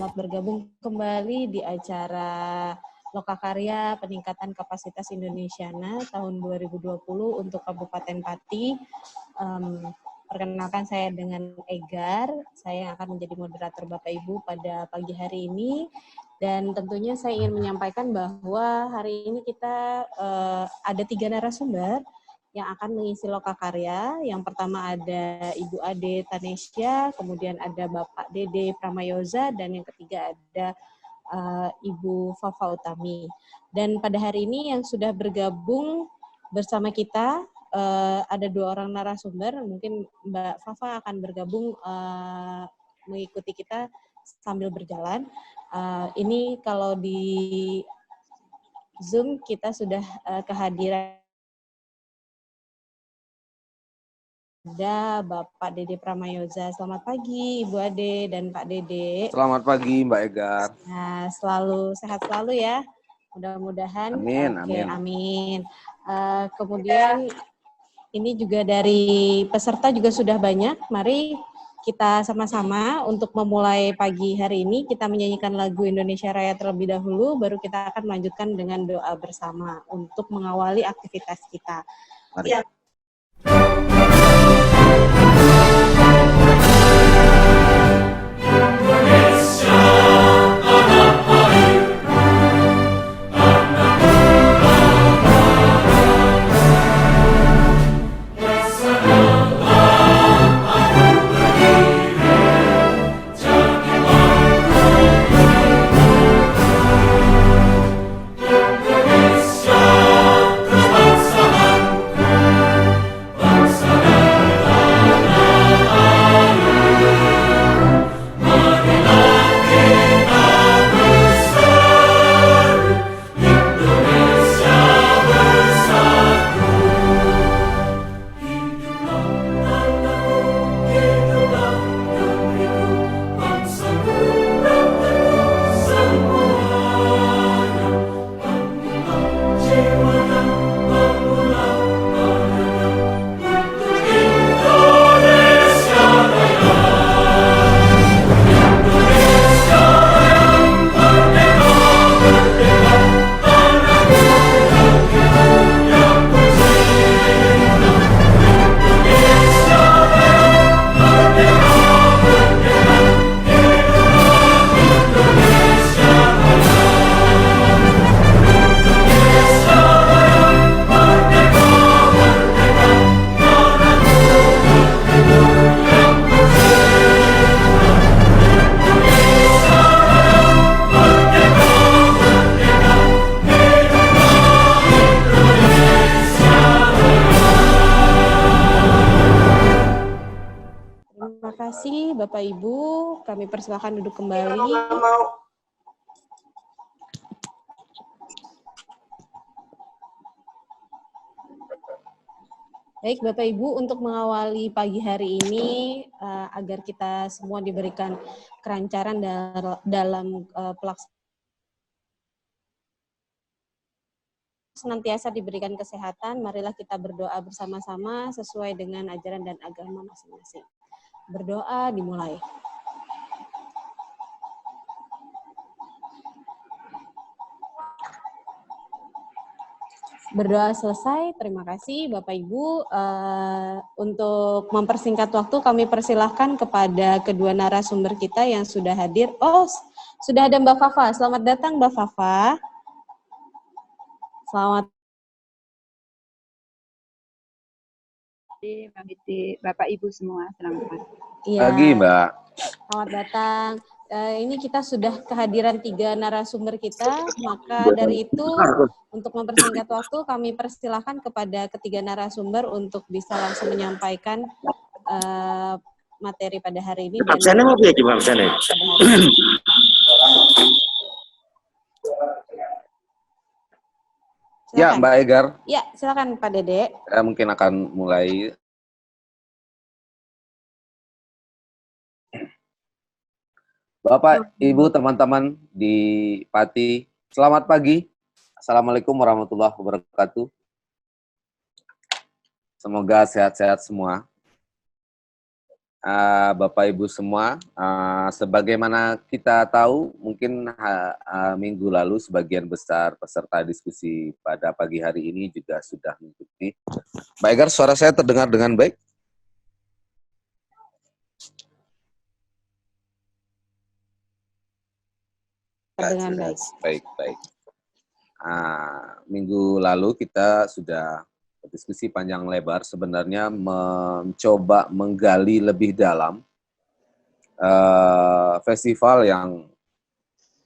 selamat bergabung kembali di acara Lokakarya Peningkatan Kapasitas Indonesiana tahun 2020 untuk Kabupaten Pati. Perkenalkan saya dengan Egar, saya yang akan menjadi moderator Bapak Ibu pada pagi hari ini. Dan tentunya saya ingin menyampaikan bahwa hari ini kita ada 3 narasumber yang akan mengisi Lokakarya. Yang pertama ada Ibu Ade Tanesya, kemudian ada Bapak Dede Pramayoza, dan yang ketiga ada Ibu Fafa Utami. Dan pada hari ini yang sudah bergabung bersama kita ada 2 orang narasumber. Mungkin Mbak Fafa akan bergabung mengikuti kita sambil berjalan. Ini kalau di Zoom kita sudah kehadiran ada Bapak Dede Pramayoza. Selamat pagi Ibu Ade dan Pak Dede. Selamat pagi Mbak Egar. Nah, selalu sehat selalu ya. Mudah-mudahan. Amin, Oke, amin. Kemudian ini juga dari peserta juga sudah banyak. Mari kita sama-sama untuk memulai pagi hari ini kita menyanyikan lagu Indonesia Raya terlebih dahulu, baru kita akan melanjutkan dengan doa bersama untuk mengawali aktivitas kita. Mari. Ya. Terima kasih Bapak Ibu, kami persilakan duduk kembali. Baik Bapak Ibu, untuk mengawali pagi hari ini agar kita semua diberikan kelancaran dalam pelaksanaan, senantiasa diberikan kesehatan, marilah kita berdoa bersama-sama sesuai dengan ajaran dan agama masing-masing. Berdoa dimulai. Berdoa selesai, terima kasih Bapak Ibu. Untuk mempersingkat waktu kami persilahkan kepada kedua narasumber kita yang sudah hadir. Oh, sudah ada Mbak Fafa. Selamat datang Mbak Fafa. Selamat Bapak Ibu semua, selamat pagi. Ya, pagi Mbak. Selamat datang. Ini kita sudah kehadiran 3 narasumber kita, maka dari itu untuk mempersingkat waktu kami persilahkan kepada ketiga narasumber untuk bisa langsung menyampaikan materi pada hari ini. Ya Mbak Egar. Ya, silakan Pak Dede. Saya mungkin akan mulai. Bapak, Ibu, teman-teman di Pati, selamat pagi. Assalamualaikum warahmatullahi wabarakatuh. Semoga sehat-sehat semua. Bapak Ibu semua, sebagaimana kita tahu, mungkin minggu lalu sebagian besar peserta diskusi pada pagi hari ini juga sudah mengikuti. Mbak Egar, suara saya terdengar dengan baik? Dengan baik. Baik. Minggu lalu kita sudah berdiskusi panjang lebar, sebenarnya mencoba menggali lebih dalam festival yang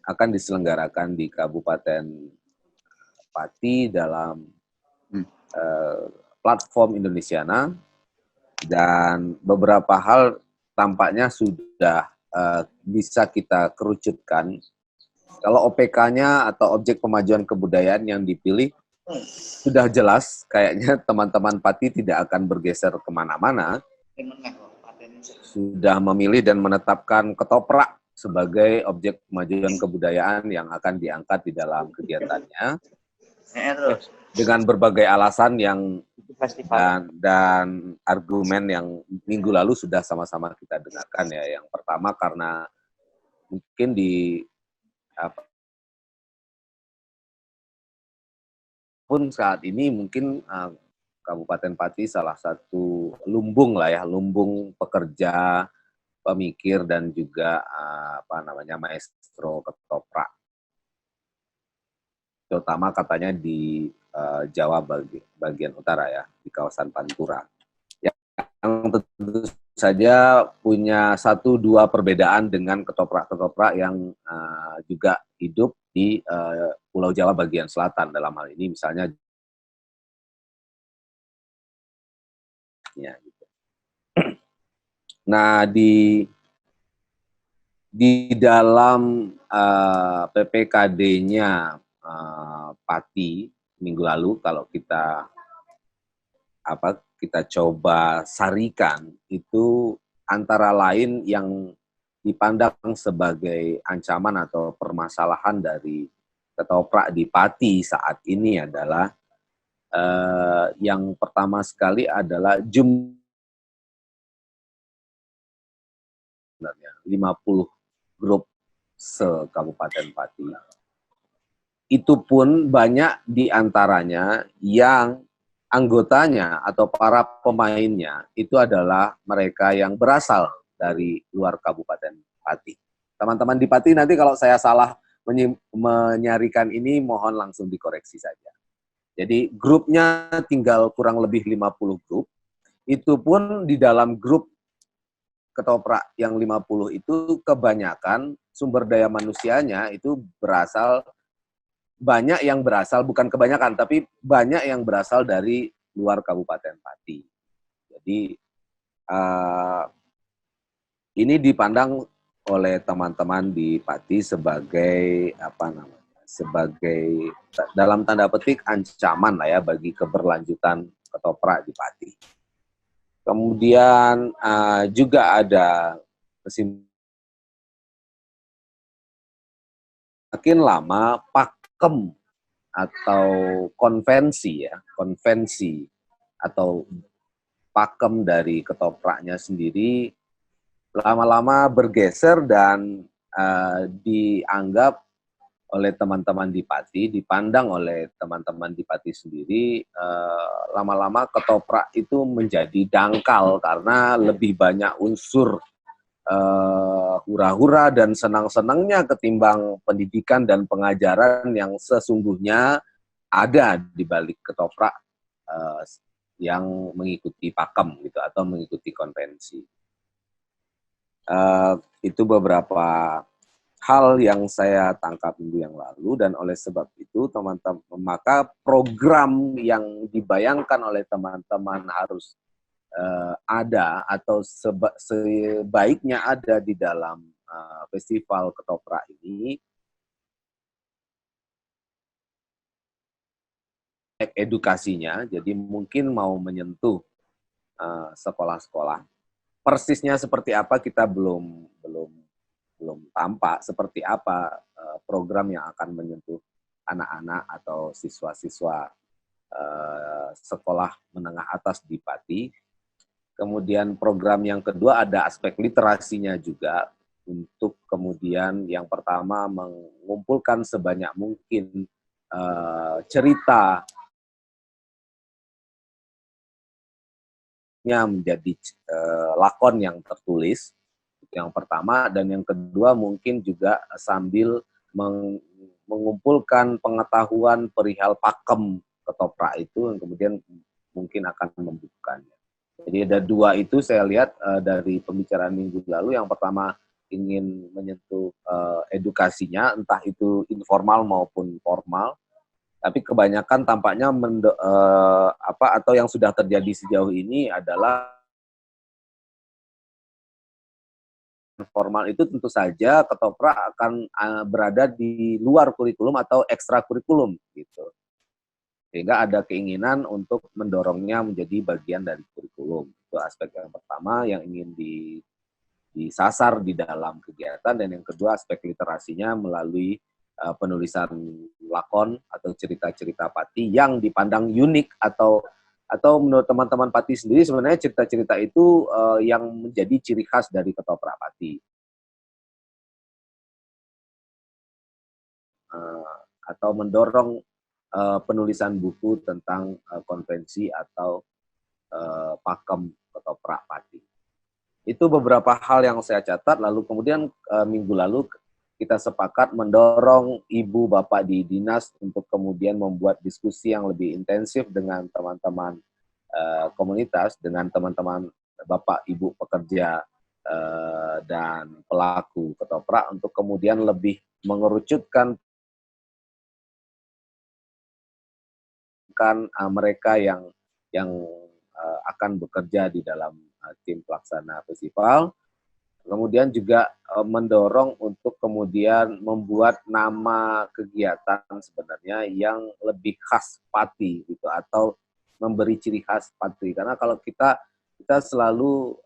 akan diselenggarakan di Kabupaten Pati dalam platform Indonesiana, dan beberapa hal tampaknya sudah bisa kita kerucutkan. Kalau OPK-nya atau objek pemajuan kebudayaan yang dipilih sudah jelas, kayaknya teman-teman Pati tidak akan bergeser kemana-mana. Sudah memilih dan menetapkan ketoprak sebagai objek pemajuan kebudayaan yang akan diangkat di dalam kegiatannya. Dengan berbagai alasan yang dan argumen yang minggu lalu sudah sama-sama kita dengarkan ya. Yang pertama karena mungkin pun saat ini mungkin Kabupaten Pati salah satu lumbung lah ya, lumbung pekerja, pemikir dan juga maestro ketoprak. Terutama katanya di Jawa bagian utara ya, di kawasan Pantura. Yang tentu saja punya 1-2 perbedaan dengan ketoprak-ketoprak yang juga hidup di Pulau Jawa bagian selatan, dalam hal ini misalnya ya, gitu. Nah, di dalam PPKD-nya Pati minggu lalu, kalau kita coba sarikan, itu antara lain yang dipandang sebagai ancaman atau permasalahan dari ketoprak di Pati saat ini adalah yang pertama sekali adalah jumlah 50 grup se-Kabupaten Pati. Itu pun banyak diantaranya yang anggotanya atau para pemainnya itu adalah mereka yang berasal dari luar Kabupaten Pati. Teman-teman di Pati nanti kalau saya salah menyarikan ini mohon langsung dikoreksi saja. Jadi grupnya tinggal kurang lebih 50 grup. Itu pun di dalam grup ketoprak yang 50 itu kebanyakan sumber daya manusianya itu banyak yang berasal, bukan kebanyakan, tapi banyak yang berasal dari luar Kabupaten Pati. Jadi ini dipandang oleh teman-teman di Pati sebagai sebagai dalam tanda petik ancaman lah ya bagi keberlanjutan ketoprak di Pati. Kemudian juga ada makin lama pakem atau konvensi atau pakem dari ketopraknya sendiri lama-lama bergeser dan dianggap oleh teman-teman di Pati, dipandang oleh teman-teman di Pati sendiri, lama-lama ketoprak itu menjadi dangkal karena lebih banyak unsur hura-hura dan senang-senangnya ketimbang pendidikan dan pengajaran yang sesungguhnya ada di balik ketoprak yang mengikuti pakem gitu atau mengikuti konvensi. Itu beberapa hal yang saya tangkap minggu yang lalu, dan oleh sebab itu teman-teman, maka program yang dibayangkan oleh teman-teman harus ada atau sebaiknya ada di dalam festival ketoprak ini, edukasinya, jadi mungkin mau menyentuh sekolah-sekolah. Persisnya seperti apa kita belum tampak, seperti apa program yang akan menyentuh anak-anak atau siswa-siswa sekolah menengah atas di Pati. Kemudian program yang kedua ada aspek literasinya juga, untuk kemudian yang pertama mengumpulkan sebanyak mungkin cerita menjadi lakon yang tertulis, yang pertama, dan yang kedua mungkin juga sambil mengumpulkan pengetahuan perihal pakem ketoprak itu yang kemudian mungkin akan membukanya. Jadi ada dua itu saya lihat dari pembicaraan minggu lalu. Yang pertama ingin menyentuh edukasinya, entah itu informal maupun formal, tapi kebanyakan tampaknya atau yang sudah terjadi sejauh ini adalah formal itu tentu saja ketoprak akan berada di luar kurikulum atau ekstra kurikulum gitu. Sehingga ada keinginan untuk mendorongnya menjadi bagian dari kurikulum. Itu aspek yang pertama yang ingin disasar di dalam kegiatan, dan yang kedua aspek literasinya melalui penulisan lakon atau cerita-cerita Pati yang dipandang unik atau menurut teman-teman Pati sendiri sebenarnya cerita-cerita itu yang menjadi ciri khas dari ketoprak Pati. Atau mendorong penulisan buku tentang konvensi atau pakem ketoprak Pati. Itu beberapa hal yang saya catat, lalu kemudian minggu lalu kita sepakat mendorong ibu bapak di dinas untuk kemudian membuat diskusi yang lebih intensif dengan teman-teman komunitas, dengan teman-teman bapak ibu pekerja dan pelaku ketoprak, untuk kemudian lebih mengerucutkan mereka yang akan bekerja di dalam tim pelaksana festival. Kemudian juga mendorong untuk kemudian membuat nama kegiatan sebenarnya yang lebih khas Pati gitu, atau memberi ciri khas Pati. Karena kalau kita selalu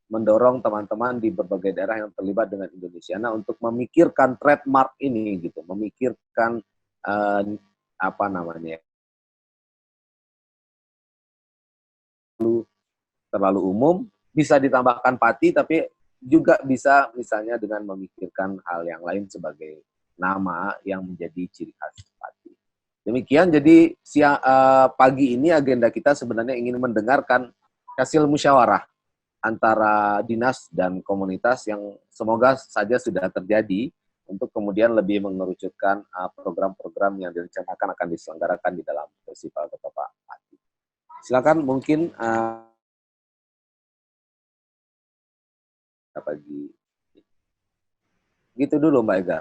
mendorong teman-teman di berbagai daerah yang terlibat dengan Indonesiana untuk memikirkan trademark ini gitu, memikirkan terlalu umum, bisa ditambahkan Pati, tapi juga bisa misalnya dengan memikirkan hal yang lain sebagai nama yang menjadi ciri khas Pati. Demikian, jadi pagi ini agenda kita sebenarnya ingin mendengarkan hasil musyawarah antara dinas dan komunitas yang semoga saja sudah terjadi, untuk kemudian lebih mengerucutkan program-program yang direncanakan akan diselenggarakan di dalam Festival Ketoprak Pati. Silakan mungkin pagi. Gitu dulu Mbak Ega.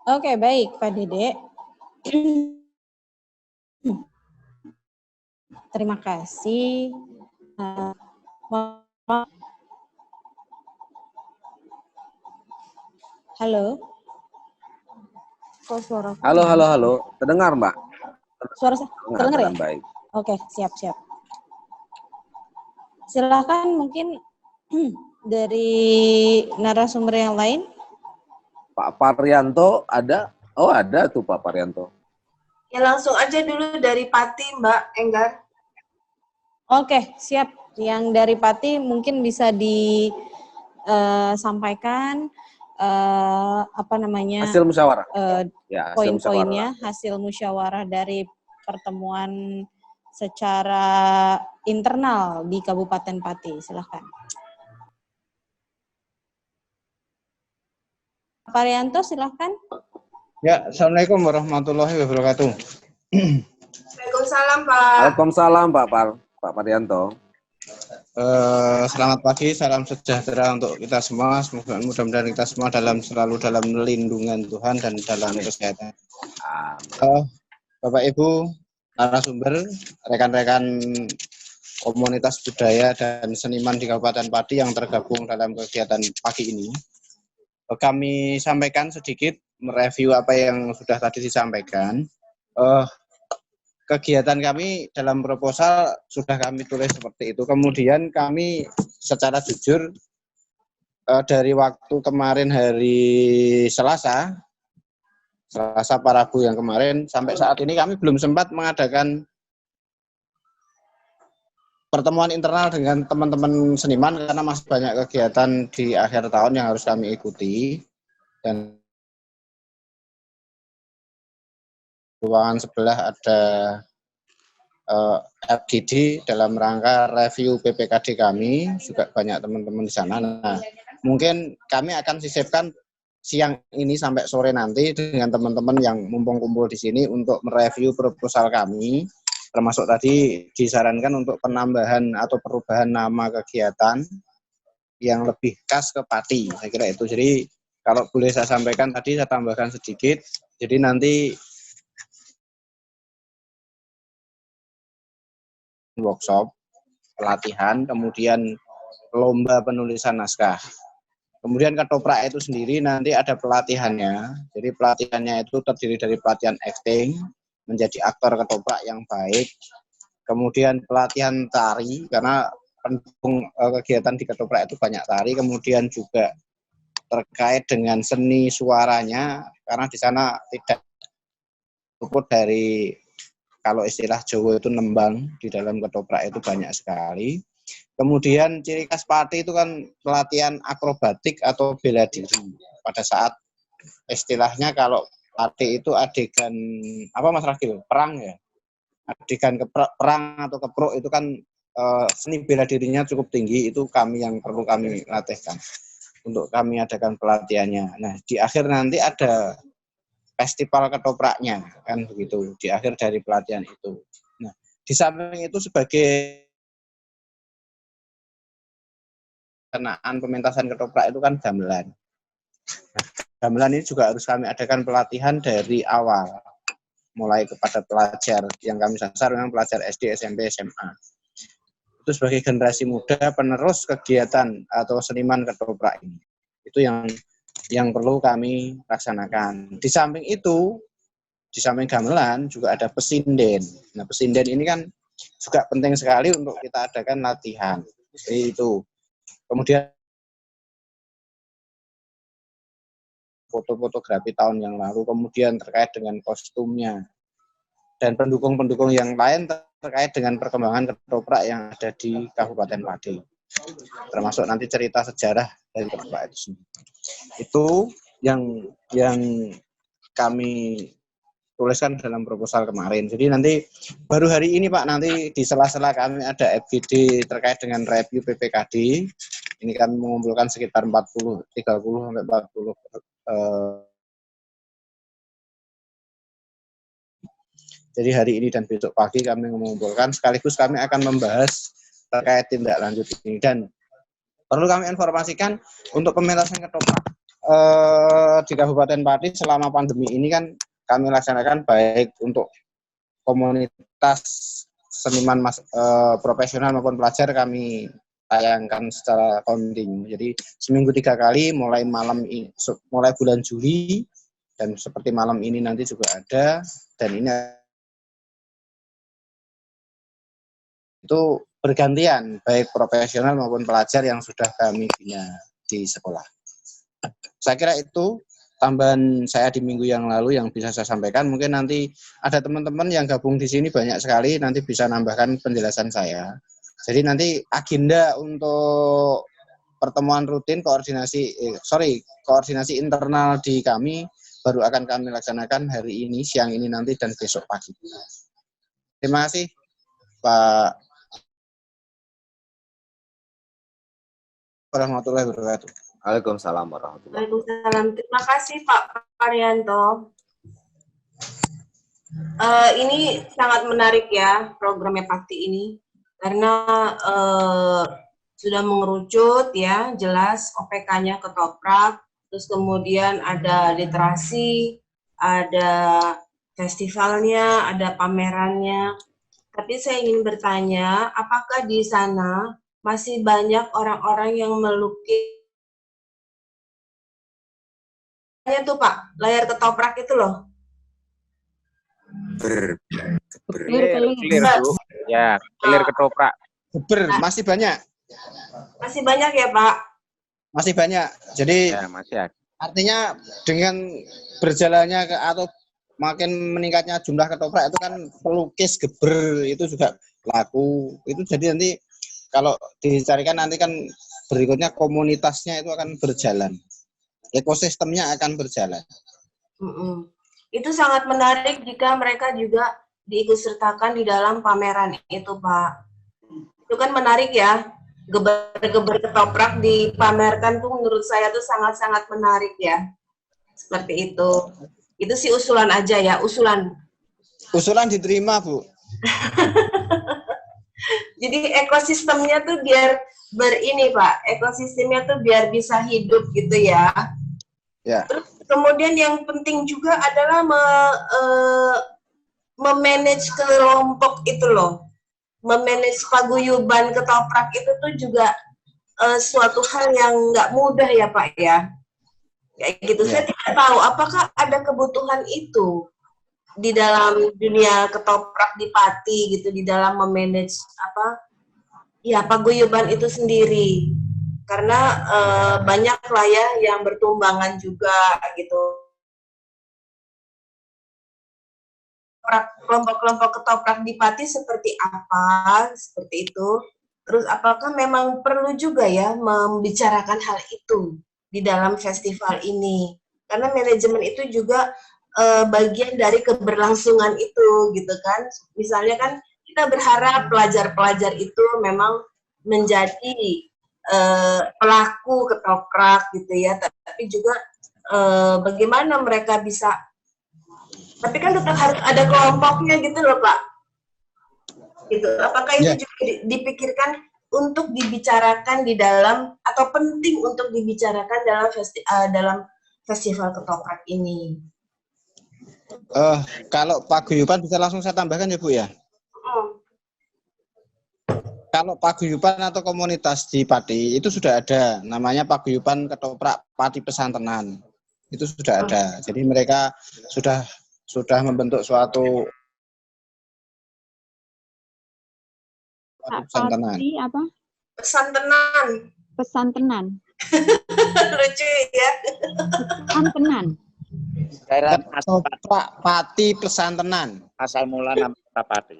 Oke, baik Pak Dede. Terima kasih. Halo. Kok suara? Halo. Terdengar Mbak? Suara saya terdengar ya? Baik. Oke, siap. Silakan mungkin dari narasumber yang lain. Pak Paryanto ada? Oh, ada tuh Pak Paryanto. Ya, langsung aja dulu dari Pati, Mbak Enggar. Oke, siap. Yang dari Pati mungkin bisa disampaikan hasil musyawarah. Poin-poinnya, hasil musyawarah dari pertemuan secara internal di Kabupaten Pati. Silakan. Pak Arianto, silakan. Ya, Assalamualaikum warahmatullahi wabarakatuh. Waalaikumsalam, Pak. Waalaikumsalam Pak Paryanto. Selamat pagi, salam sejahtera untuk kita semua. Semoga mudah-mudahan kita semua selalu dalam lindungan Tuhan dan dalam kesehatan. Bapak Ibu narasumber, rekan-rekan komunitas budaya dan seniman di Kabupaten Pati yang tergabung dalam kegiatan pagi ini, kami sampaikan sedikit mereview apa yang sudah tadi disampaikan. Kegiatan kami dalam proposal sudah kami tulis seperti itu. Kemudian kami secara jujur dari waktu kemarin hari Selasa Pak Rabu yang kemarin sampai saat ini kami belum sempat mengadakan pertemuan internal dengan teman-teman seniman karena masih banyak kegiatan di akhir tahun yang harus kami ikuti. Dan ruangan sebelah ada FGD dalam rangka review PPKD kami, juga banyak teman-teman di sana. Nah, mungkin kami akan sisipkan siang ini sampai sore nanti dengan teman-teman yang mumpung kumpul di sini untuk mereview proposal kami, termasuk tadi disarankan untuk penambahan atau perubahan nama kegiatan yang lebih khas ke Pati. Saya kira itu. Jadi kalau boleh saya sampaikan tadi, saya tambahkan sedikit. Jadi nanti workshop, pelatihan, kemudian lomba penulisan naskah. Kemudian ketoprak itu sendiri nanti ada pelatihannya. Jadi pelatihannya itu terdiri dari pelatihan acting, menjadi aktor ketoprak yang baik. Kemudian pelatihan tari, karena pendukung kegiatan di ketoprak itu banyak tari. Kemudian juga terkait dengan seni suaranya, karena di sana tidak luput dari, kalau istilah Jawa itu nembang, di dalam ketoprak itu banyak sekali. Kemudian ciri khas Pati itu kan pelatihan akrobatik atau bela diri. Pada saat istilahnya kalau Pati itu adegan, apa Mas Ragil? Perang ya? Adegan perang atau keprok itu kan seni bela dirinya cukup tinggi, itu yang perlu kami latihkan. Untuk kami adakan pelatihannya. Nah, di akhir nanti ada festival ketopraknya, kan begitu, di akhir dari pelatihan itu. Nah, di samping itu sebagai kenaan pementasan ketoprak itu kan gamelan. Gamelan ini juga harus kami adakan pelatihan dari awal, mulai kepada pelajar yang kami sasar memang pelajar SD, SMP, SMA. Itu sebagai generasi muda penerus kegiatan atau seniman ketoprak ini. Itu yang perlu kami laksanakan. Di samping itu, di samping gamelan juga ada pesinden. Nah, pesinden ini kan juga penting sekali untuk kita adakan latihan. Jadi itu. Kemudian foto-fotografi tahun yang lalu, kemudian terkait dengan kostumnya, dan pendukung-pendukung yang lain terkait dengan perkembangan ketoprak yang ada di Kabupaten Pati. Termasuk nanti cerita sejarah dari ketoprak itu sendiri. Itu yang kami tuliskan dalam proposal kemarin. Jadi nanti baru hari ini Pak, nanti di sela-sela kami ada FGD terkait dengan review PPKD. Ini kami mengumpulkan sekitar 30 sampai 40 jadi hari ini dan besok pagi kami mengumpulkan, sekaligus kami akan membahas terkait tindak lanjut ini. Dan perlu kami informasikan untuk pementasan ketoprak di Kabupaten Pati selama pandemi ini kan kami laksanakan baik untuk komunitas seniman profesional maupun pelajar, kami tayangkan secara kontinu. Jadi seminggu 3 kali, mulai bulan Juli, dan seperti malam ini nanti juga ada. Dan ini itu bergantian, baik profesional maupun pelajar yang sudah kami bina di sekolah. Saya kira itu tambahan saya di minggu yang lalu yang bisa saya sampaikan. Mungkin nanti ada teman-teman yang gabung di sini banyak sekali, nanti bisa nambahkan penjelasan saya. Jadi nanti agenda untuk pertemuan rutin koordinasi internal di kami baru akan kami laksanakan hari ini, siang ini nanti, dan besok pagi. Terima kasih Pak warahmatullahi wabarakatuh. Waalaikumsalam warahmatullahi wabarakatuh. Waalaikumsalam. Terima kasih Pak Arianto. Ini sangat menarik ya programnya Pati ini, karena sudah mengerucut ya, jelas OPK-nya ketoprak, terus kemudian ada literasi, ada festivalnya, ada pamerannya. Tapi saya ingin bertanya, apakah di sana masih banyak orang-orang yang melukis tuh Pak, layar ketoprak itu loh. Clear Bu. Ya, clear ketoprak. Masih banyak. Masih banyak ya Pak? Masih banyak. Jadi Ya, masih ada. artinya dengan berjalannya atau makin meningkatnya jumlah ketoprak itu kan pelukis geber itu juga laku. Itu jadi nanti kalau dicarikan nanti kan berikutnya komunitasnya itu akan berjalan. Ekosistemnya akan berjalan. Itu sangat menarik jika mereka juga diikutsertakan di dalam pameran itu, Pak. Itu kan menarik ya. Geber-geber ketoprak dipamerkan tuh menurut saya tuh sangat-sangat menarik ya. Seperti itu. Itu sih usulan aja ya, usulan. Usulan diterima, Bu. Jadi ekosistemnya tuh biar berini, Pak. Ekosistemnya tuh biar bisa hidup gitu ya. Ya. Terus kemudian yang penting juga adalah memanage kelompok itu loh. Memanage paguyuban ketoprak itu tuh juga suatu hal yang nggak mudah ya Pak ya. Kayak gitu. Ya. Saya tidak tahu apakah ada kebutuhan itu di dalam dunia ketoprak di Pati gitu, di dalam memanage paguyuban itu sendiri. Karena banyak lah ya yang bertumbangan juga gitu. Kelompok-kelompok ketoprak di Pati seperti apa, seperti itu. Terus apakah memang perlu juga ya membicarakan hal itu di dalam festival ini? Karena manajemen itu juga bagian dari keberlangsungan itu gitu kan. Misalnya kan kita berharap pelajar-pelajar itu memang menjadi pelaku ketoprak gitu ya, tapi juga bagaimana mereka bisa. Tapi kan tetap harus ada kelompoknya gitu loh Pak. Gitu. Apakah itu juga dipikirkan untuk dibicarakan di dalam atau penting untuk dibicarakan dalam festival ketoprak ini? Kalau paguyuban bisa langsung saya tambahkan ya Bu ya. Kalau paguyuban atau komunitas di Pati itu sudah ada, namanya paguyuban ketoprak Pati Pesantrenan. Itu sudah ada. Jadi mereka sudah membentuk suatu pesantrenan. Apa? Pesantrenan. Pesantrenan. Lucu ya. Pesantrenan. Ketoprak Pati Pesantrenan. Asal mula nama Pati.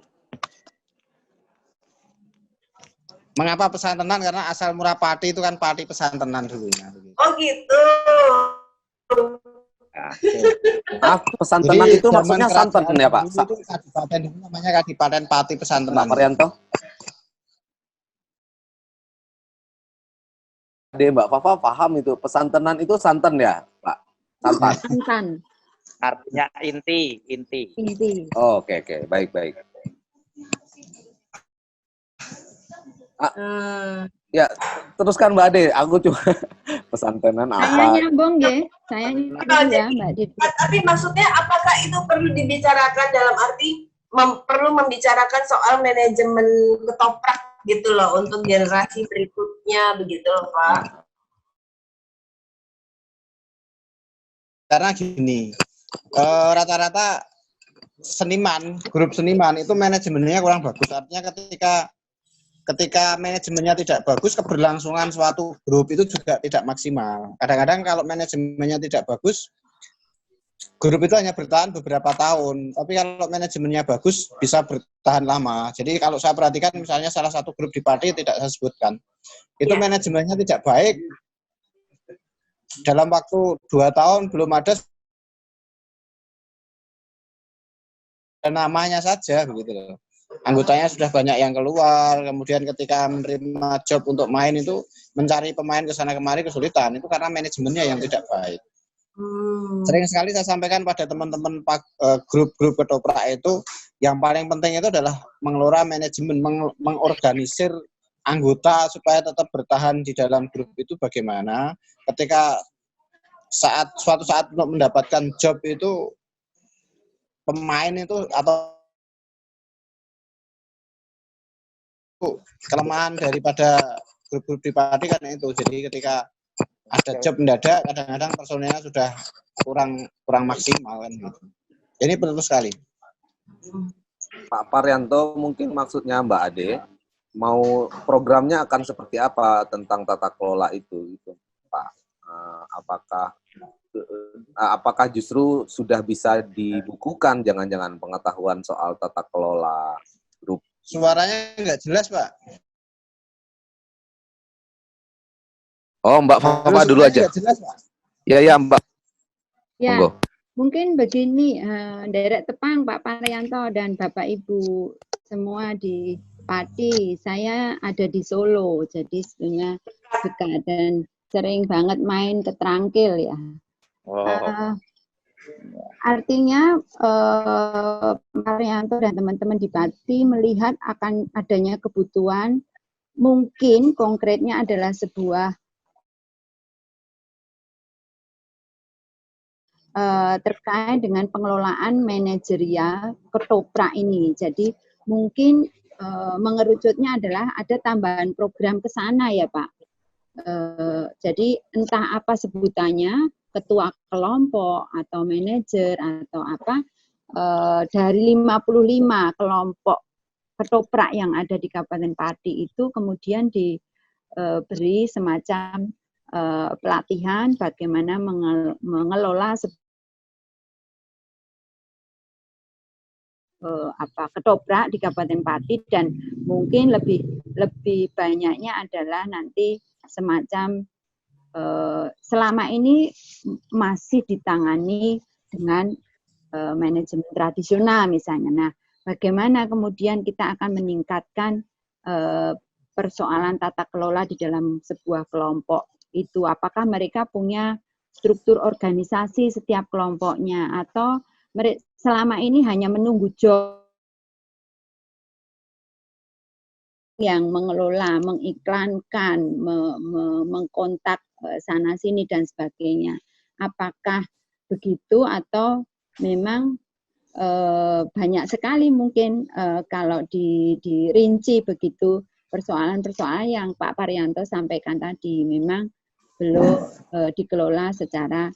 Mengapa pesantrenan? Karena asal murah Pati itu kan Pati Pesantrenan dulunya. Oh gitu. Pesantrenan itu maksudnya santen ya Pak? Itu kabupaten itu namanya Kadipaten Pati Pesantrenan. Pak Marianto? Mbak Fafa paham itu, pesantrenan itu santen ya Pak? Santan. Artinya inti. Oh, oke, baik. Ya, teruskan Mbak Ade, aku cuma pesantrenan apa? Saya nyambung ya, ya Mbak Didi. Tapi maksudnya apakah itu perlu dibicarakan dalam arti perlu membicarakan soal manajemen ketoprak gitu loh untuk generasi berikutnya begitu loh Pak? Karena gini, rata-rata grup seniman itu manajemennya kurang bagus. Artinya ketika manajemennya tidak bagus, keberlangsungan suatu grup itu juga tidak maksimal. Kadang-kadang kalau manajemennya tidak bagus, grup itu hanya bertahan beberapa tahun. Tapi kalau manajemennya bagus, bisa bertahan lama. Jadi kalau saya perhatikan misalnya salah satu grup di Pati tidak saya sebutkan, itu manajemennya tidak baik. Dalam waktu 2 tahun belum ada namanya saja begitu loh. Anggotanya sudah banyak yang keluar, kemudian ketika menerima job untuk main itu mencari pemain ke sana kemari kesulitan. Itu karena manajemennya yang tidak baik. Sering sekali saya sampaikan pada teman-teman grup-grup ketoprak itu, yang paling penting itu adalah mengelola manajemen, mengorganisir anggota supaya tetap bertahan di dalam grup itu bagaimana. Ketika suatu saat untuk mendapatkan job itu, pemain itu atau kelemahan daripada grup-grup di Pati kan itu. Jadi ketika ada job mendadak, kadang-kadang personelnya sudah kurang maksimal kan gitu. Ini perlu sekali. Pak Parianto, mungkin maksudnya Mbak Ade, mau programnya akan seperti apa tentang tata kelola itu Pak? Apakah justru sudah bisa dibukukan jangan-jangan pengetahuan soal tata kelola grup Suaranya nggak jelas, Pak. Oh, Mbak Halo, Fafa dulu suaranya aja. nggak jelas, Pak. Ya, Mbak. Ya, Monggo. mungkin begini, Derek Tepang, Pak Paryanto, dan Bapak Ibu semua di Pati. Saya ada di Solo, jadi sebenarnya dekat dan sering banget main ke Trangkil ya. Oh, Artinya Pak Paryanto dan teman-teman di Pati melihat akan adanya kebutuhan, mungkin konkretnya adalah sebuah terkait dengan pengelolaan manajerial ketoprak ini. Jadi mungkin mengerucutnya adalah ada tambahan program ke sana ya Pak. Jadi entah apa sebutannya, ketua kelompok atau manajer atau apa, dari 55 kelompok ketoprak yang ada di Kabupaten Pati itu kemudian diberi semacam pelatihan bagaimana mengelola ketoprak di Kabupaten Pati, dan mungkin lebih banyaknya adalah nanti semacam selama ini masih ditangani dengan manajemen tradisional misalnya. Nah, bagaimana kemudian kita akan meningkatkan persoalan tata kelola di dalam sebuah kelompok itu? Apakah mereka punya struktur organisasi setiap kelompoknya, atau selama ini hanya menunggu job yang mengelola, mengiklankan, mengkontak sana sini dan sebagainya? Apakah begitu atau memang banyak sekali mungkin kalau dirinci begitu persoalan-persoalan yang Pak Paryanto sampaikan tadi memang belum dikelola secara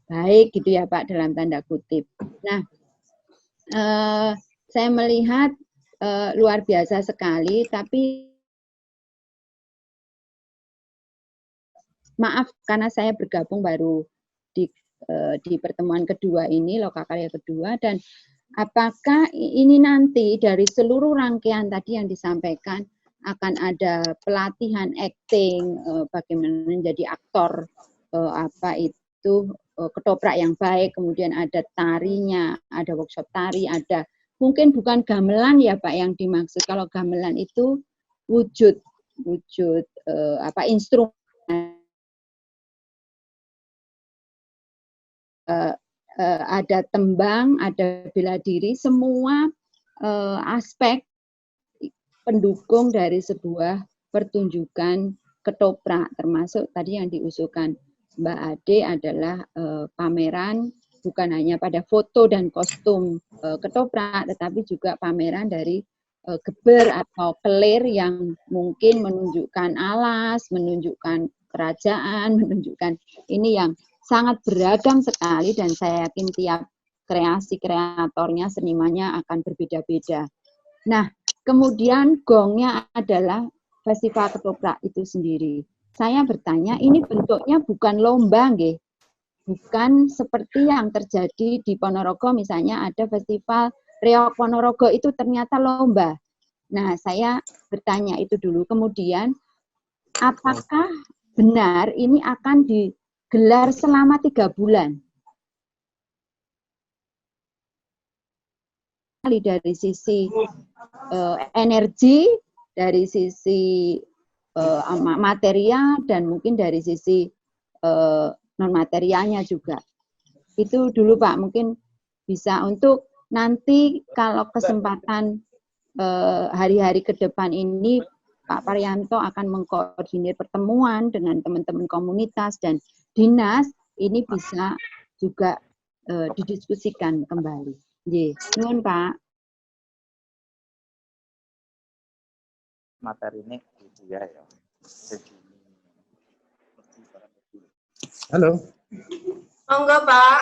baik gitu ya Pak, dalam tanda kutip. Nah, saya melihat luar biasa sekali, tapi maaf karena saya bergabung baru di pertemuan kedua ini, Lokakarya kedua, dan apakah ini nanti dari seluruh rangkaian tadi yang disampaikan akan ada pelatihan acting, bagaimana menjadi aktor ketoprak yang baik, kemudian ada tarinya, ada workshop tari, ada mungkin bukan gamelan ya Pak yang dimaksud. Kalau gamelan itu wujud instrumen, ada tembang, ada bela diri, semua aspek pendukung dari sebuah pertunjukan ketoprak, termasuk tadi yang diusulkan Mbak Ade adalah pameran bukan hanya pada foto dan kostum ketoprak, tetapi juga pameran dari geber atau kelir yang mungkin menunjukkan alas, menunjukkan kerajaan, menunjukkan ini yang sangat beragam sekali, dan saya yakin tiap kreatornya, senimannya akan berbeda-beda. Nah, kemudian gongnya adalah Festival Ketoprak itu sendiri. Saya bertanya, ini bentuknya bukan lomba, nggih. Bukan seperti yang terjadi di Ponorogo, misalnya ada festival Reok Ponorogo itu ternyata lomba. Nah, saya bertanya itu dulu. Kemudian, apakah benar ini akan digelar selama 3 bulan? Dari sisi energi, dari sisi material, dan mungkin dari sisi non materialnya juga. Itu dulu Pak, mungkin bisa untuk nanti kalau kesempatan hari-hari ke depan ini Pak Paryanto akan mengkoordinir pertemuan dengan teman-teman komunitas dan dinas, ini bisa juga didiskusikan kembali. Nggih, nuwun Pak. materi ini gitu ya. Halo. Monggo Pak.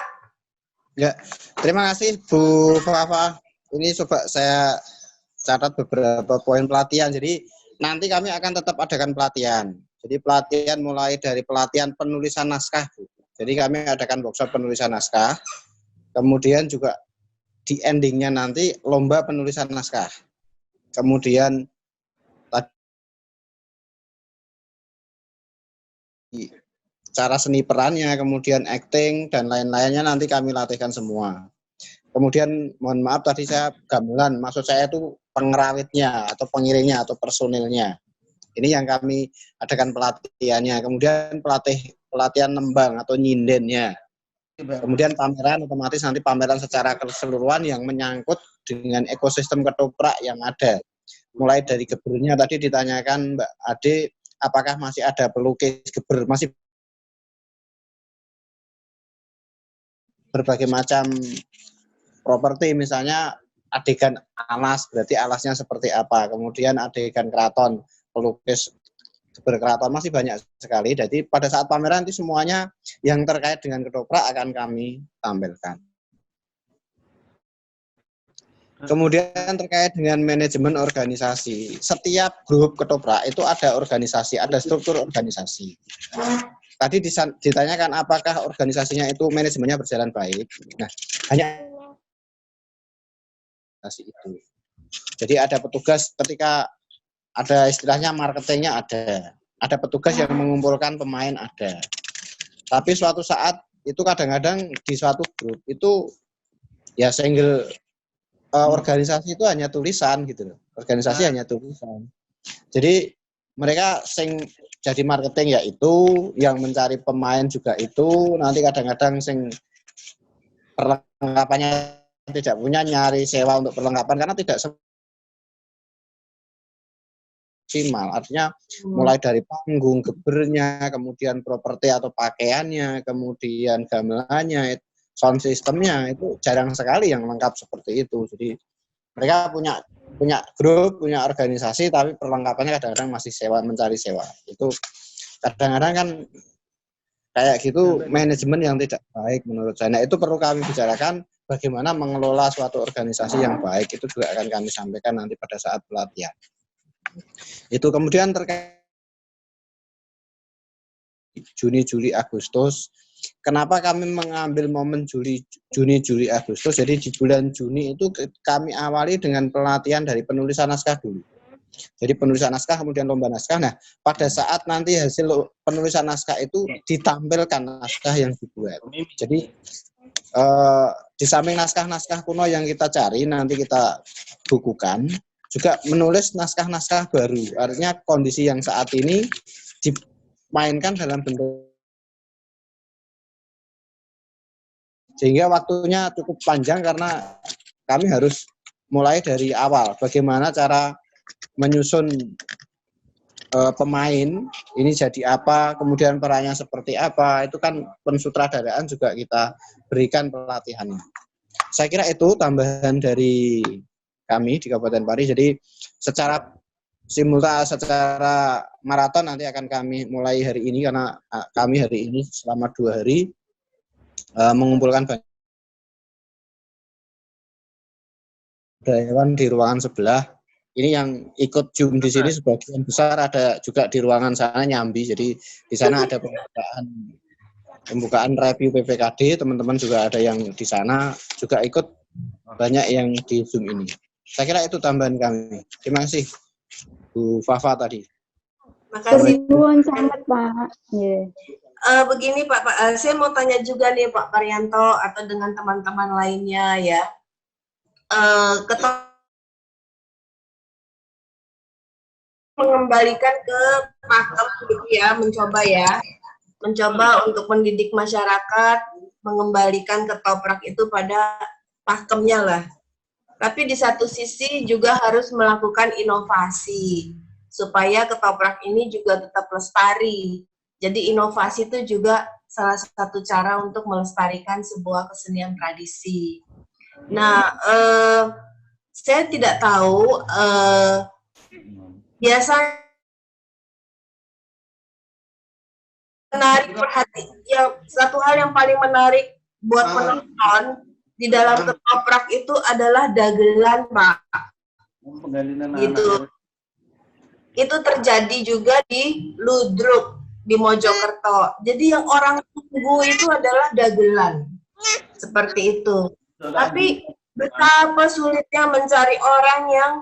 Ya, terima kasih Bu Fafa. Ini coba saya catat beberapa poin pelatihan. Jadi nanti kami akan tetap adakan pelatihan. Jadi pelatihan mulai dari pelatihan penulisan naskah. Jadi kami adakan workshop penulisan naskah. Kemudian juga di endingnya nanti lomba penulisan naskah. kemudian cara seni perannya, kemudian acting dan lain-lainnya nanti kami latihkan semua. Kemudian mohon maaf tadi saya gamelan, maksud saya itu pengerawitnya atau pengiringnya atau personilnya. Ini yang kami adakan pelatihannya. Kemudian pelatihan nembang atau nyindennya. Kemudian pameran, otomatis nanti pameran secara keseluruhan yang menyangkut dengan ekosistem ketoprak yang ada. Mulai dari gebernya tadi ditanyakan Mbak Ade, apakah masih ada pelukis geber, masih berbagai macam properti, misalnya adegan alas, berarti alasnya seperti apa, kemudian adegan keraton, pelukis berkeraton, masih banyak sekali. Jadi pada saat pameran nanti semuanya yang terkait dengan ketoprak akan kami tampilkan. Kemudian terkait dengan manajemen organisasi, setiap grup ketoprak itu ada organisasi, ada struktur organisasi. Tadi ditanyakan apakah organisasinya itu manajemennya berjalan baik. Nah, hanya itu. Jadi ada petugas ketika ada istilahnya marketingnya ada petugas yang mengumpulkan pemain ada. Tapi suatu saat itu kadang-kadang di suatu grup itu ya single organisasi itu hanya tulisan gitu loh. Organisasi hanya tulisan. Jadi mereka jadi marketing ya itu, yang mencari pemain juga itu, nanti kadang-kadang perlengkapannya tidak punya, nyari sewa untuk perlengkapan karena tidak maksimal. Artinya mulai dari panggung, gebernya, kemudian properti atau pakaiannya, kemudian gamelannya, sound systemnya itu jarang sekali yang lengkap seperti itu. Jadi mereka punya grup, punya organisasi, tapi perlengkapannya kadang-kadang masih sewa, mencari sewa. Itu kadang-kadang kan kayak gitu manajemen yang tidak baik menurut saya. Nah, itu perlu kami bicarakan bagaimana mengelola suatu organisasi yang baik, itu juga akan kami sampaikan nanti pada saat pelatihan. Itu kemudian terkait Juni, Juli, Agustus. Kenapa kami mengambil momen Juni, Juli, Agustus? Jadi di bulan Juni itu kami awali dengan pelatihan dari penulisan naskah dulu. Jadi penulisan naskah, kemudian lomba naskah. Nah, pada saat nanti hasil penulisan naskah itu ditampilkan naskah yang dibuat. Jadi di samping naskah-naskah kuno yang kita cari, nanti kita bukukan, juga menulis naskah-naskah baru. Artinya kondisi yang saat ini dimainkan dalam bentuk, sehingga waktunya cukup panjang karena kami harus mulai dari awal. Bagaimana cara menyusun pemain, ini jadi apa, kemudian perannya seperti apa, itu kan pensutradaraan juga kita berikan pelatihannya. Saya kira itu tambahan dari kami di Kabupaten Pari. Jadi secara simultan, secara maraton nanti akan kami mulai hari ini, karena kami hari ini selama 2 hari mengumpulkan budayawan di ruangan sebelah. Ini yang ikut Zoom di sini sebagian besar ada juga di ruangan sana nyambi. Jadi di sana ada pembukaan review PPKD, teman-teman juga ada yang di sana juga ikut, banyak yang di Zoom ini. Saya kira itu tambahan kami. Terima kasih Bu Fafa tadi. Makasih. Sangat Pak. Yeah. Begini Pak, saya mau tanya juga nih Pak Parianto atau dengan teman-teman lainnya ya. Mengembalikan ke pakem gitu ya, mencoba untuk mendidik masyarakat, mengembalikan ketoprak itu pada pakemnya lah. Tapi di satu sisi juga harus melakukan inovasi supaya ketoprak ini juga tetap lestari. Jadi inovasi itu juga salah satu cara untuk melestarikan sebuah kesenian tradisi. Nah, saya tidak tahu biasanya menarik perhatian, yang satu hal yang paling menarik buat penonton di dalam ketoprak itu adalah dagelan, Pak. Gitu. Itu terjadi juga di Ludruk, di Mojokerto. Jadi yang orang tunggu itu adalah dagelan. Seperti itu. Tapi betapa sulitnya mencari orang yang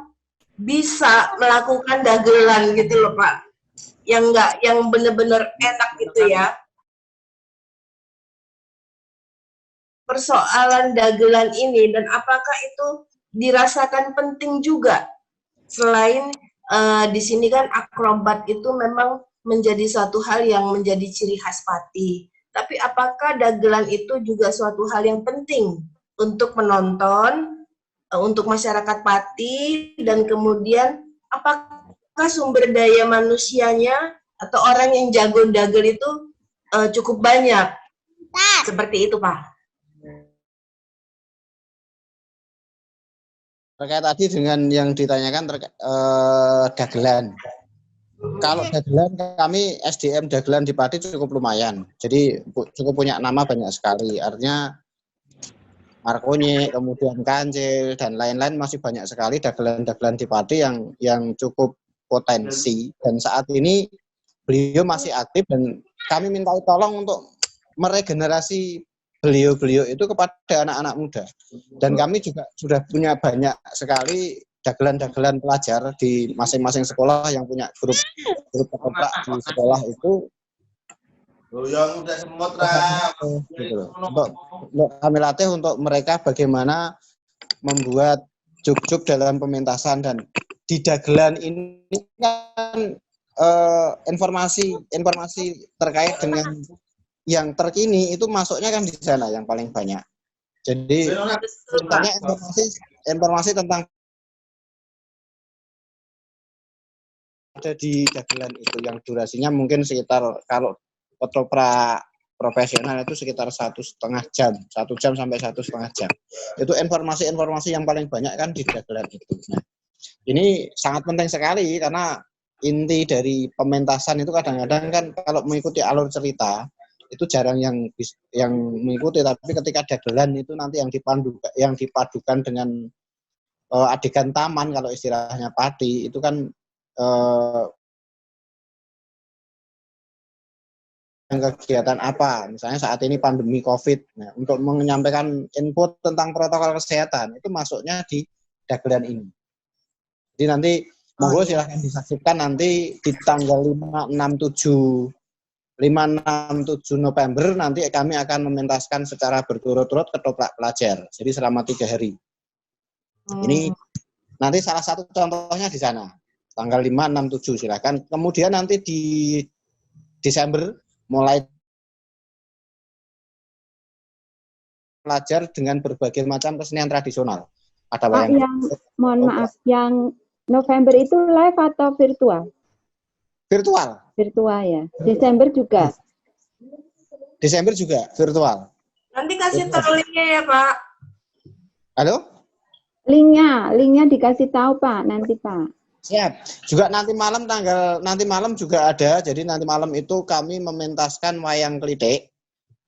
bisa melakukan dagelan gitu loh Pak, yang benar-benar enak gitu ya. Persoalan dagelan ini dan apakah itu dirasakan penting juga selain di sini kan akrobat itu memang menjadi suatu hal yang menjadi ciri khas Pati. Tapi apakah dagelan itu juga suatu hal yang penting untuk penonton, untuk masyarakat Pati, dan kemudian apakah sumber daya manusianya atau orang yang jago dagel itu cukup banyak? Seperti itu Pak. Terkait tadi dengan yang ditanyakan dagelan. Kalau dagelan, kami SDM dagelan di Pati cukup lumayan. Jadi cukup punya nama banyak sekali. Artinya Markonye, kemudian Kancil, dan lain-lain masih banyak sekali dagelan-dagelan di Pati yang cukup potensi. Dan saat ini beliau masih aktif dan kami minta tolong untuk meregenerasi beliau-beliau itu kepada anak-anak muda. Dan kami juga sudah punya banyak sekali dagelan-dagelan pelajar di masing-masing sekolah yang punya grup ketoprak di sekolah itu. Untuk kami latih untuk mereka bagaimana membuat juk-juk dalam pementasan. Dan di dagelan ini kan informasi terkait dengan yang terkini itu masuknya kan di sana yang paling banyak. Jadi misalnya informasi tentang ada di dagelan itu yang durasinya mungkin sekitar, kalau ketoprak profesional itu sekitar 1,5 jam, 1 jam sampai 1,5 jam. Itu informasi yang paling banyak kan di dagelan itu. Nah, ini sangat penting sekali karena inti dari pementasan itu kadang-kadang kan kalau mengikuti alur cerita itu jarang yang mengikuti, tapi ketika dagelan itu nanti yang dipadukan dengan adegan taman kalau istilahnya Pati itu kan kegiatan apa, misalnya saat ini pandemi COVID, nah, untuk menyampaikan input tentang protokol kesehatan itu masuknya di dagelan ini. Jadi nanti monggo silahkan disaksikan nanti di tanggal 5-6-7 November nanti kami akan mementaskan secara berturut-turut ketoprak pelajar. Jadi selama 3 hari. Ini nanti salah satu contohnya di sana. Tanggal 5-6-7 silahkan. Kemudian nanti di Desember mulai pelajar dengan berbagai macam kesenian tradisional. Ada wayang. Mohon maaf, yang November itu live atau virtual? Virtual. Virtual ya. Desember juga. Desember juga virtual. Nanti kasih tahu linknya ya Pak. Halo? Linknya dikasih tahu Pak nanti Pak. Siap. Juga nanti malam juga ada. Jadi nanti malam itu kami mementaskan wayang klitik.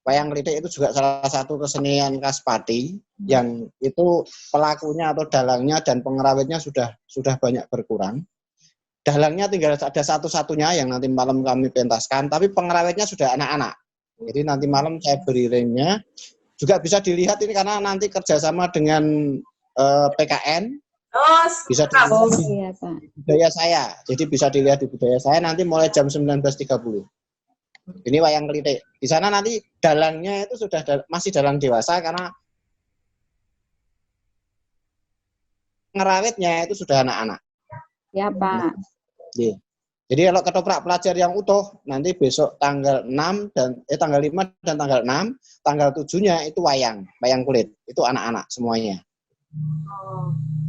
Wayang klitik itu juga salah satu kesenian khas Pati yang itu pelakunya atau dalangnya dan pengerawitnya sudah banyak berkurang. Dalangnya tinggal ada satu-satunya yang nanti malam kami pentaskan, tapi pengerawitnya sudah anak-anak. Jadi nanti malam saya beri ringnya. Juga bisa dilihat ini karena nanti kerjasama dengan PKN. Bisa dilihat di budaya saya. Jadi bisa dilihat di budaya saya nanti mulai jam 19.30. Ini wayang klitik. Di sana nanti dalangnya itu masih dalang dewasa karena pengerawitnya itu sudah anak-anak. Ya Pak. Jadi kalau ketoprak pelajar yang utuh nanti besok tanggal 5 dan tanggal 6, tanggal 7-nya itu wayang kulit. Itu anak-anak semuanya.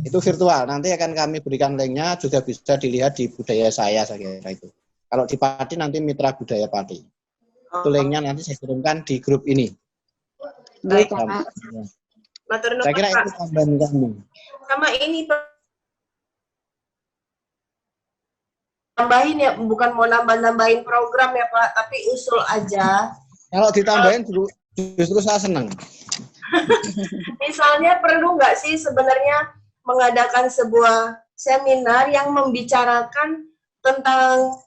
Itu virtual. Nanti akan kami berikan linknya, juga bisa dilihat di budaya saya kira itu. Kalau di Pati nanti Mitra Budaya Pati. Itu linknya nanti saya kirimkan di grup ini. Baik. Saya kira itu tambahan kami. Sama ini Pak. Tambahin ya, bukan mau nambahin program ya Pak, tapi usul aja. Kalau ditambahin justru saya senang. Misalnya perlu nggak sih sebenarnya mengadakan sebuah seminar yang membicarakan tentang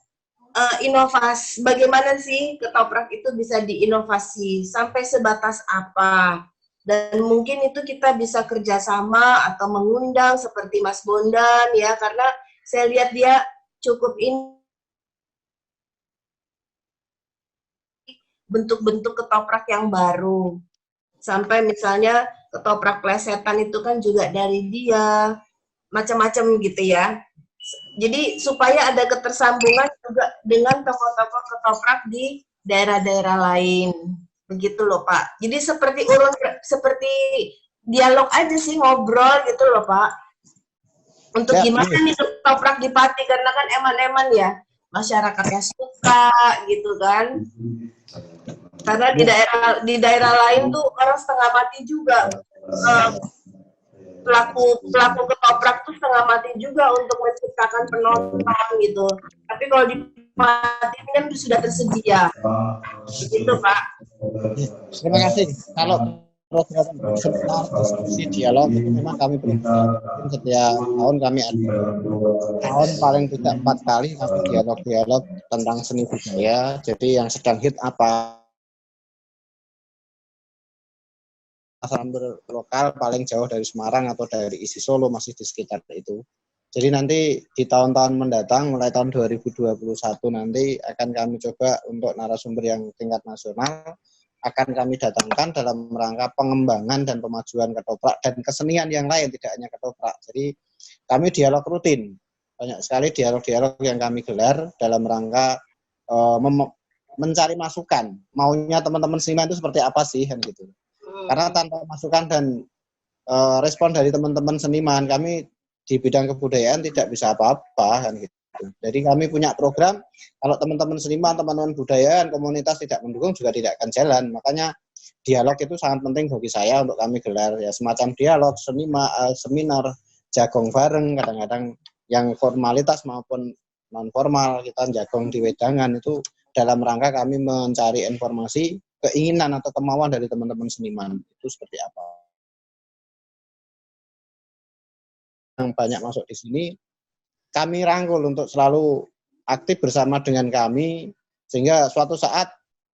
inovasi, bagaimana sih ketoprak itu bisa diinovasi, sampai sebatas apa, Dan mungkin itu kita bisa kerjasama atau mengundang seperti Mas Bondan ya, karena saya lihat dia cukup ini bentuk-bentuk ketoprak yang baru. Sampai misalnya ketoprak plesetan itu kan juga dari dia, macam-macam gitu ya. Jadi supaya ada ketersambungan juga dengan toko-toko ketoprak di daerah-daerah lain. Begitu loh Pak. Jadi seperti dialog aja sih, ngobrol gitu loh Pak. Untuk Ya, gimana nih ketoprak di Pati, karena kan eman-eman ya. Masyarakatnya suka gitu kan. Karena di daerah lain tuh orang setengah mati juga. Pelaku ketoprak tuh setengah mati juga untuk menciptakan penonton gitu. Tapi kalau di Pati ini kan sudah tersedia. Gitu Pak. terima kasih. Kalau program seminar diskusi dialog itu memang kami berikan setiap tahun. Kami ada tahun paling tidak 4 kali kami dialog tentang seni budaya. Jadi yang sedang hit apa, sumber lokal paling jauh dari Semarang atau dari isi Solo, masih di sekitar itu. Jadi nanti di tahun-tahun mendatang, mulai tahun 2021 nanti akan kami coba untuk narasumber yang tingkat nasional, akan kami datangkan dalam rangka pengembangan dan pemajuan ketoprak dan kesenian yang lain, tidak hanya ketoprak. Jadi kami dialog rutin, banyak sekali dialog-dialog yang kami gelar dalam rangka mencari masukan, maunya teman-teman seniman itu seperti apa sih, kan gitu. Karena tanpa masukan dan respon dari teman-teman seniman, kami di bidang kebudayaan tidak bisa apa-apa, kan gitu. Jadi kami punya program, kalau teman-teman seniman, teman-teman budayaan, komunitas tidak mendukung juga tidak akan jalan. Makanya dialog itu sangat penting bagi saya untuk kami gelar ya, semacam dialog, seminar, jagong bareng, kadang-kadang yang formalitas maupun non formal, kita jagong di wedangan itu dalam rangka kami mencari informasi, keinginan atau kemauan dari teman-teman seniman itu seperti apa. Yang banyak masuk di sini, kami rangkul untuk selalu aktif bersama dengan kami, sehingga suatu saat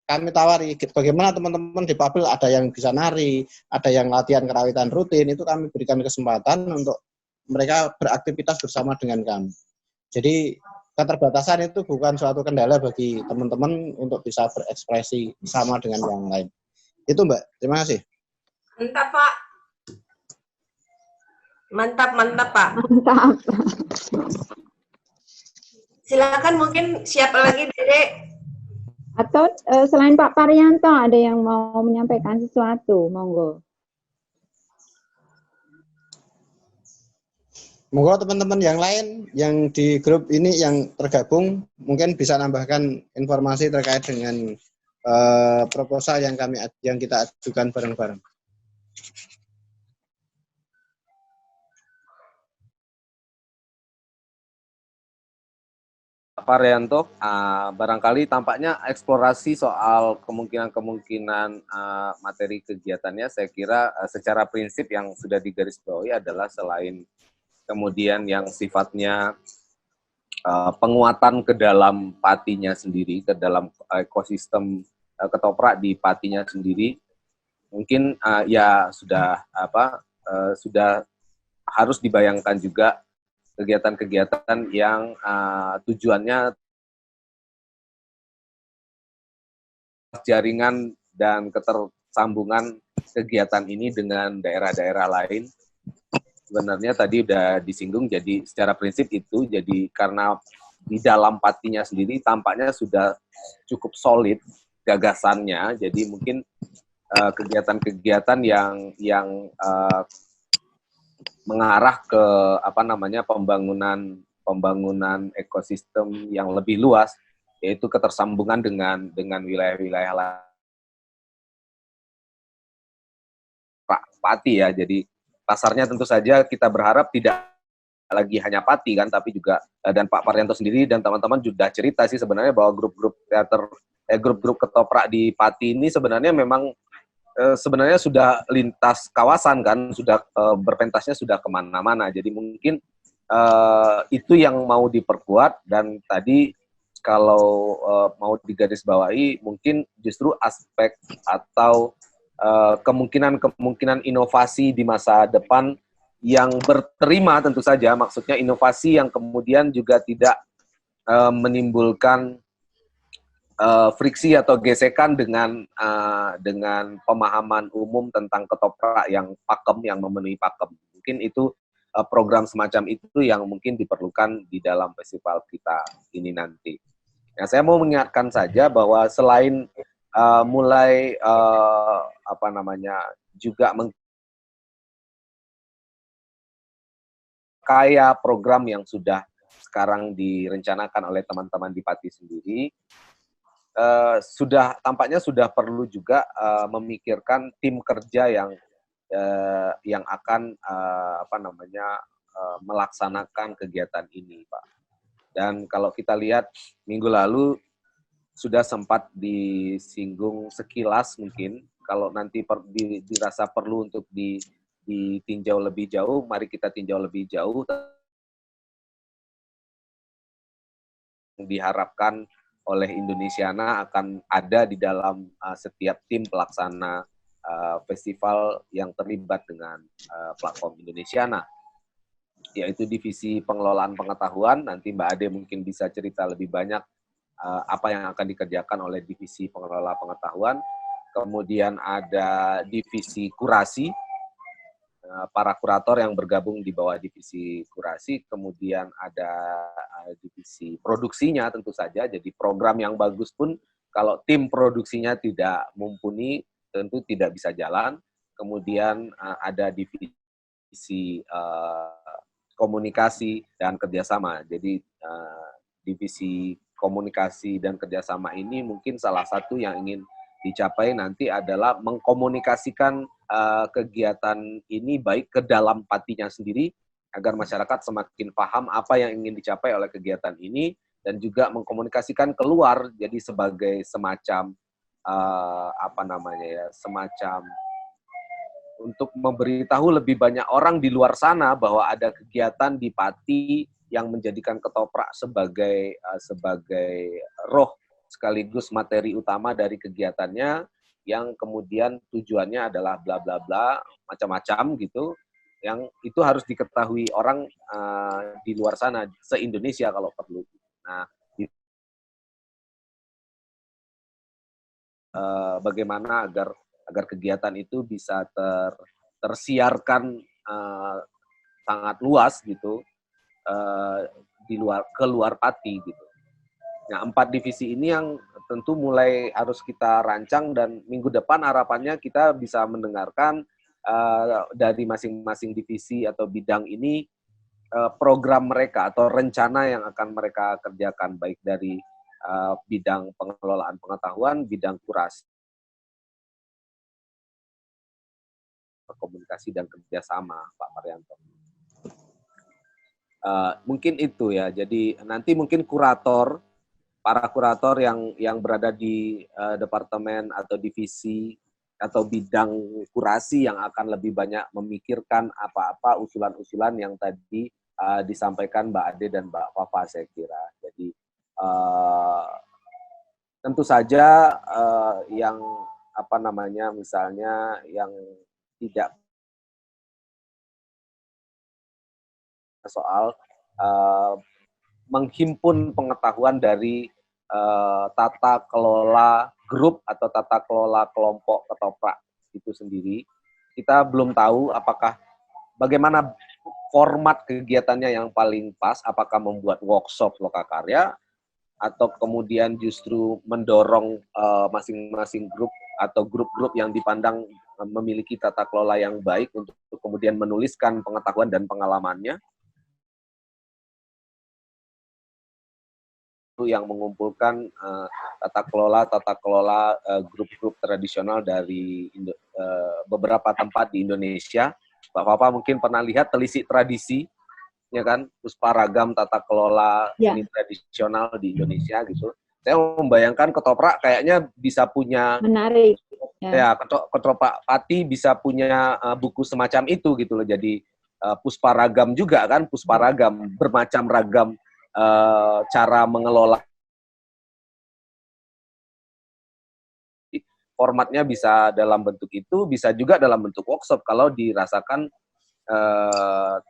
kami tawari bagaimana teman-teman di Pabel, ada yang bisa nari, ada yang latihan kerawitan rutin, itu kami berikan kesempatan untuk mereka beraktivitas bersama dengan kami. Jadi keterbatasan itu bukan suatu kendala bagi teman-teman untuk bisa berekspresi sama dengan yang lain. Itu Mbak, terima kasih. Mantap Pak. Mantap Pak. Mantap. Silakan, mungkin siapa lagi Dede? Atau selain Pak Parianto ada yang mau menyampaikan sesuatu, monggo. Monggo teman-teman yang lain yang di grup ini yang tergabung mungkin bisa nambahkan informasi terkait dengan proposal yang kita ajukan bareng-bareng. Pak Rianto, barangkali tampaknya eksplorasi soal kemungkinan-kemungkinan materi kegiatannya, saya kira secara prinsip yang sudah digarisbawahi adalah selain kemudian yang sifatnya penguatan ke dalam Patinya sendiri, ke dalam ekosistem ketoprak di Patinya sendiri, mungkin ya sudah sudah harus dibayangkan juga kegiatan-kegiatan yang tujuannya jaringan dan ketersambungan kegiatan ini dengan daerah-daerah lain. Sebenarnya tadi udah disinggung, jadi secara prinsip itu, jadi karena di dalam Patinya sendiri tampaknya sudah cukup solid gagasannya, jadi mungkin kegiatan-kegiatan yang mengarah ke pembangunan ekosistem yang lebih luas, yaitu ketersambungan dengan wilayah-wilayah lain. Pati ya, jadi pasarnya tentu saja kita berharap tidak lagi hanya Pati kan, tapi juga dan Pak Parianto sendiri dan teman-teman sudah cerita sih sebenarnya bahwa grup-grup teater, grup-grup ketoprak di Pati ini sebenarnya memang sebenarnya sudah lintas kawasan kan, sudah berpentasnya sudah kemana-mana. Jadi mungkin itu yang mau diperkuat, dan tadi kalau mau digarisbawahi mungkin justru aspek atau kemungkinan inovasi di masa depan yang berterima tentu saja, maksudnya inovasi yang kemudian juga tidak menimbulkan friksi atau gesekan dengan pemahaman umum tentang ketoprak yang pakem, yang memenuhi pakem. Mungkin itu program semacam itu yang mungkin diperlukan di dalam festival kita ini nanti. Nah, saya mau mengingatkan saja bahwa selain mulai juga kaya program yang sudah sekarang direncanakan oleh teman-teman di Pati sendiri, tampaknya sudah perlu juga memikirkan tim kerja yang akan melaksanakan kegiatan ini, Pak. Dan kalau kita lihat minggu lalu sudah sempat disinggung sekilas mungkin, kalau nanti dirasa perlu untuk ditinjau lebih jauh, mari kita tinjau lebih jauh. Diharapkan oleh Indonesiana akan ada di dalam setiap tim pelaksana festival yang terlibat dengan platform Indonesiana, yaitu divisi pengelolaan pengetahuan. Nanti Mbak Ade mungkin bisa cerita lebih banyak apa yang akan dikerjakan oleh divisi pengelola pengetahuan. Kemudian ada divisi kurasi, para kurator yang bergabung di bawah divisi kurasi, kemudian ada divisi produksinya tentu saja. Jadi program yang bagus pun kalau tim produksinya tidak mumpuni tentu tidak bisa jalan. Kemudian ada divisi komunikasi dan kerjasama. Jadi divisi komunikasi dan kerjasama ini mungkin salah satu yang ingin dicapai nanti adalah mengkomunikasikan kegiatan ini baik ke dalam Patinya sendiri, agar masyarakat semakin paham apa yang ingin dicapai oleh kegiatan ini, dan juga mengkomunikasikan keluar, jadi sebagai semacam semacam untuk memberitahu lebih banyak orang di luar sana bahwa ada kegiatan di Pati yang menjadikan ketoprak sebagai roh sekaligus materi utama dari kegiatannya, yang kemudian tujuannya adalah bla bla bla macam-macam gitu, yang itu harus diketahui orang di luar sana, se-Indonesia kalau perlu. Nah, bagaimana agar kegiatan itu bisa tersiarkan sangat luas gitu ke luar Pati gitu. Nah, 4 divisi ini yang tentu mulai harus kita rancang, dan minggu depan harapannya kita bisa mendengarkan dari masing-masing divisi atau bidang ini program mereka atau rencana yang akan mereka kerjakan, baik dari bidang pengelolaan pengetahuan, bidang kurasi, komunikasi dan kerjasama, Pak Marianto. Mungkin itu ya. Jadi nanti mungkin para kurator yang berada di departemen atau divisi atau bidang kurasi yang akan lebih banyak memikirkan apa-apa usulan-usulan yang tadi disampaikan Mbak Ade dan Mbak Fafa, saya kira. Jadi tentu saja yang misalnya yang tidak soal menghimpun pengetahuan dari tata kelola grup atau tata kelola kelompok ketoprak itu sendiri. Kita belum tahu bagaimana format kegiatannya yang paling pas, apakah membuat workshop lokakarya, atau kemudian justru mendorong masing-masing grup atau grup-grup yang dipandang memiliki tata kelola yang baik untuk kemudian menuliskan pengetahuan dan pengalamannya, yang mengumpulkan tata kelola grup-grup tradisional dari beberapa tempat di Indonesia. Bapak-bapak mungkin pernah lihat Telisik Tradisi, ya kan, Pusparagam tata kelola seni tradisional di Indonesia gitu. Saya membayangkan ketoprak kayaknya bisa punya, menarik. Ya, ketoprak Pati bisa punya buku semacam itu gitu loh. Jadi Pusparagam juga kan, Pusparagam bermacam ragam cara mengelola formatnya bisa dalam bentuk itu, bisa juga dalam bentuk workshop kalau dirasakan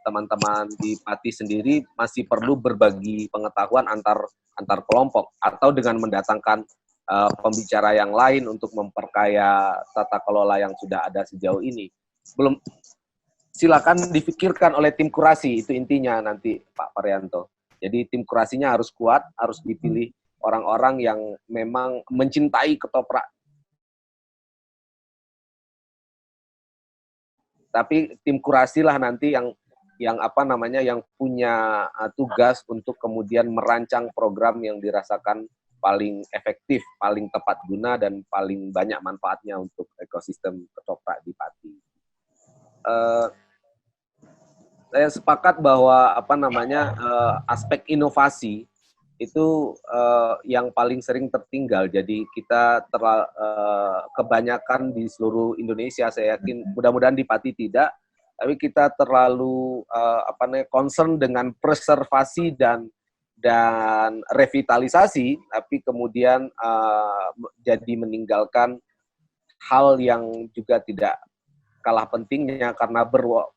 teman-teman di Pati sendiri masih perlu berbagi pengetahuan antar kelompok, atau dengan mendatangkan pembicara yang lain untuk memperkaya tata kelola yang sudah ada sejauh ini. Belum, silakan dipikirkan oleh tim kurasi, itu intinya nanti Pak Parianto. Jadi tim kurasinya harus kuat, harus dipilih orang-orang yang memang mencintai ketoprak. Tapi tim kurasi lah nanti yang apa namanya, yang punya tugas untuk kemudian merancang program yang dirasakan paling efektif, paling tepat guna, dan paling banyak manfaatnya untuk ekosistem ketoprak di Pati. Saya sepakat bahwa apa namanya, aspek inovasi itu yang paling sering tertinggal. Jadi kita kebanyakan di seluruh Indonesia, saya yakin, mudah-mudahan di Pati tidak, tapi kita terlalu apa namanya, concern dengan preservasi dan revitalisasi, tapi kemudian jadi meninggalkan hal yang juga tidak kalah pentingnya, karena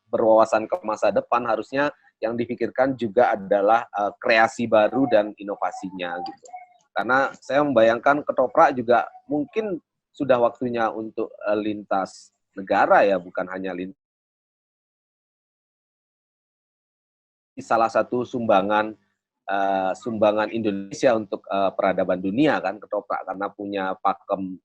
berwawasan ke masa depan harusnya yang dipikirkan juga adalah kreasi baru dan inovasinya gitu. Karena saya membayangkan ketoprak juga mungkin sudah waktunya untuk lintas negara ya, bukan hanya lintas. Salah satu sumbangan Indonesia untuk peradaban dunia kan ketoprak, karena punya pakem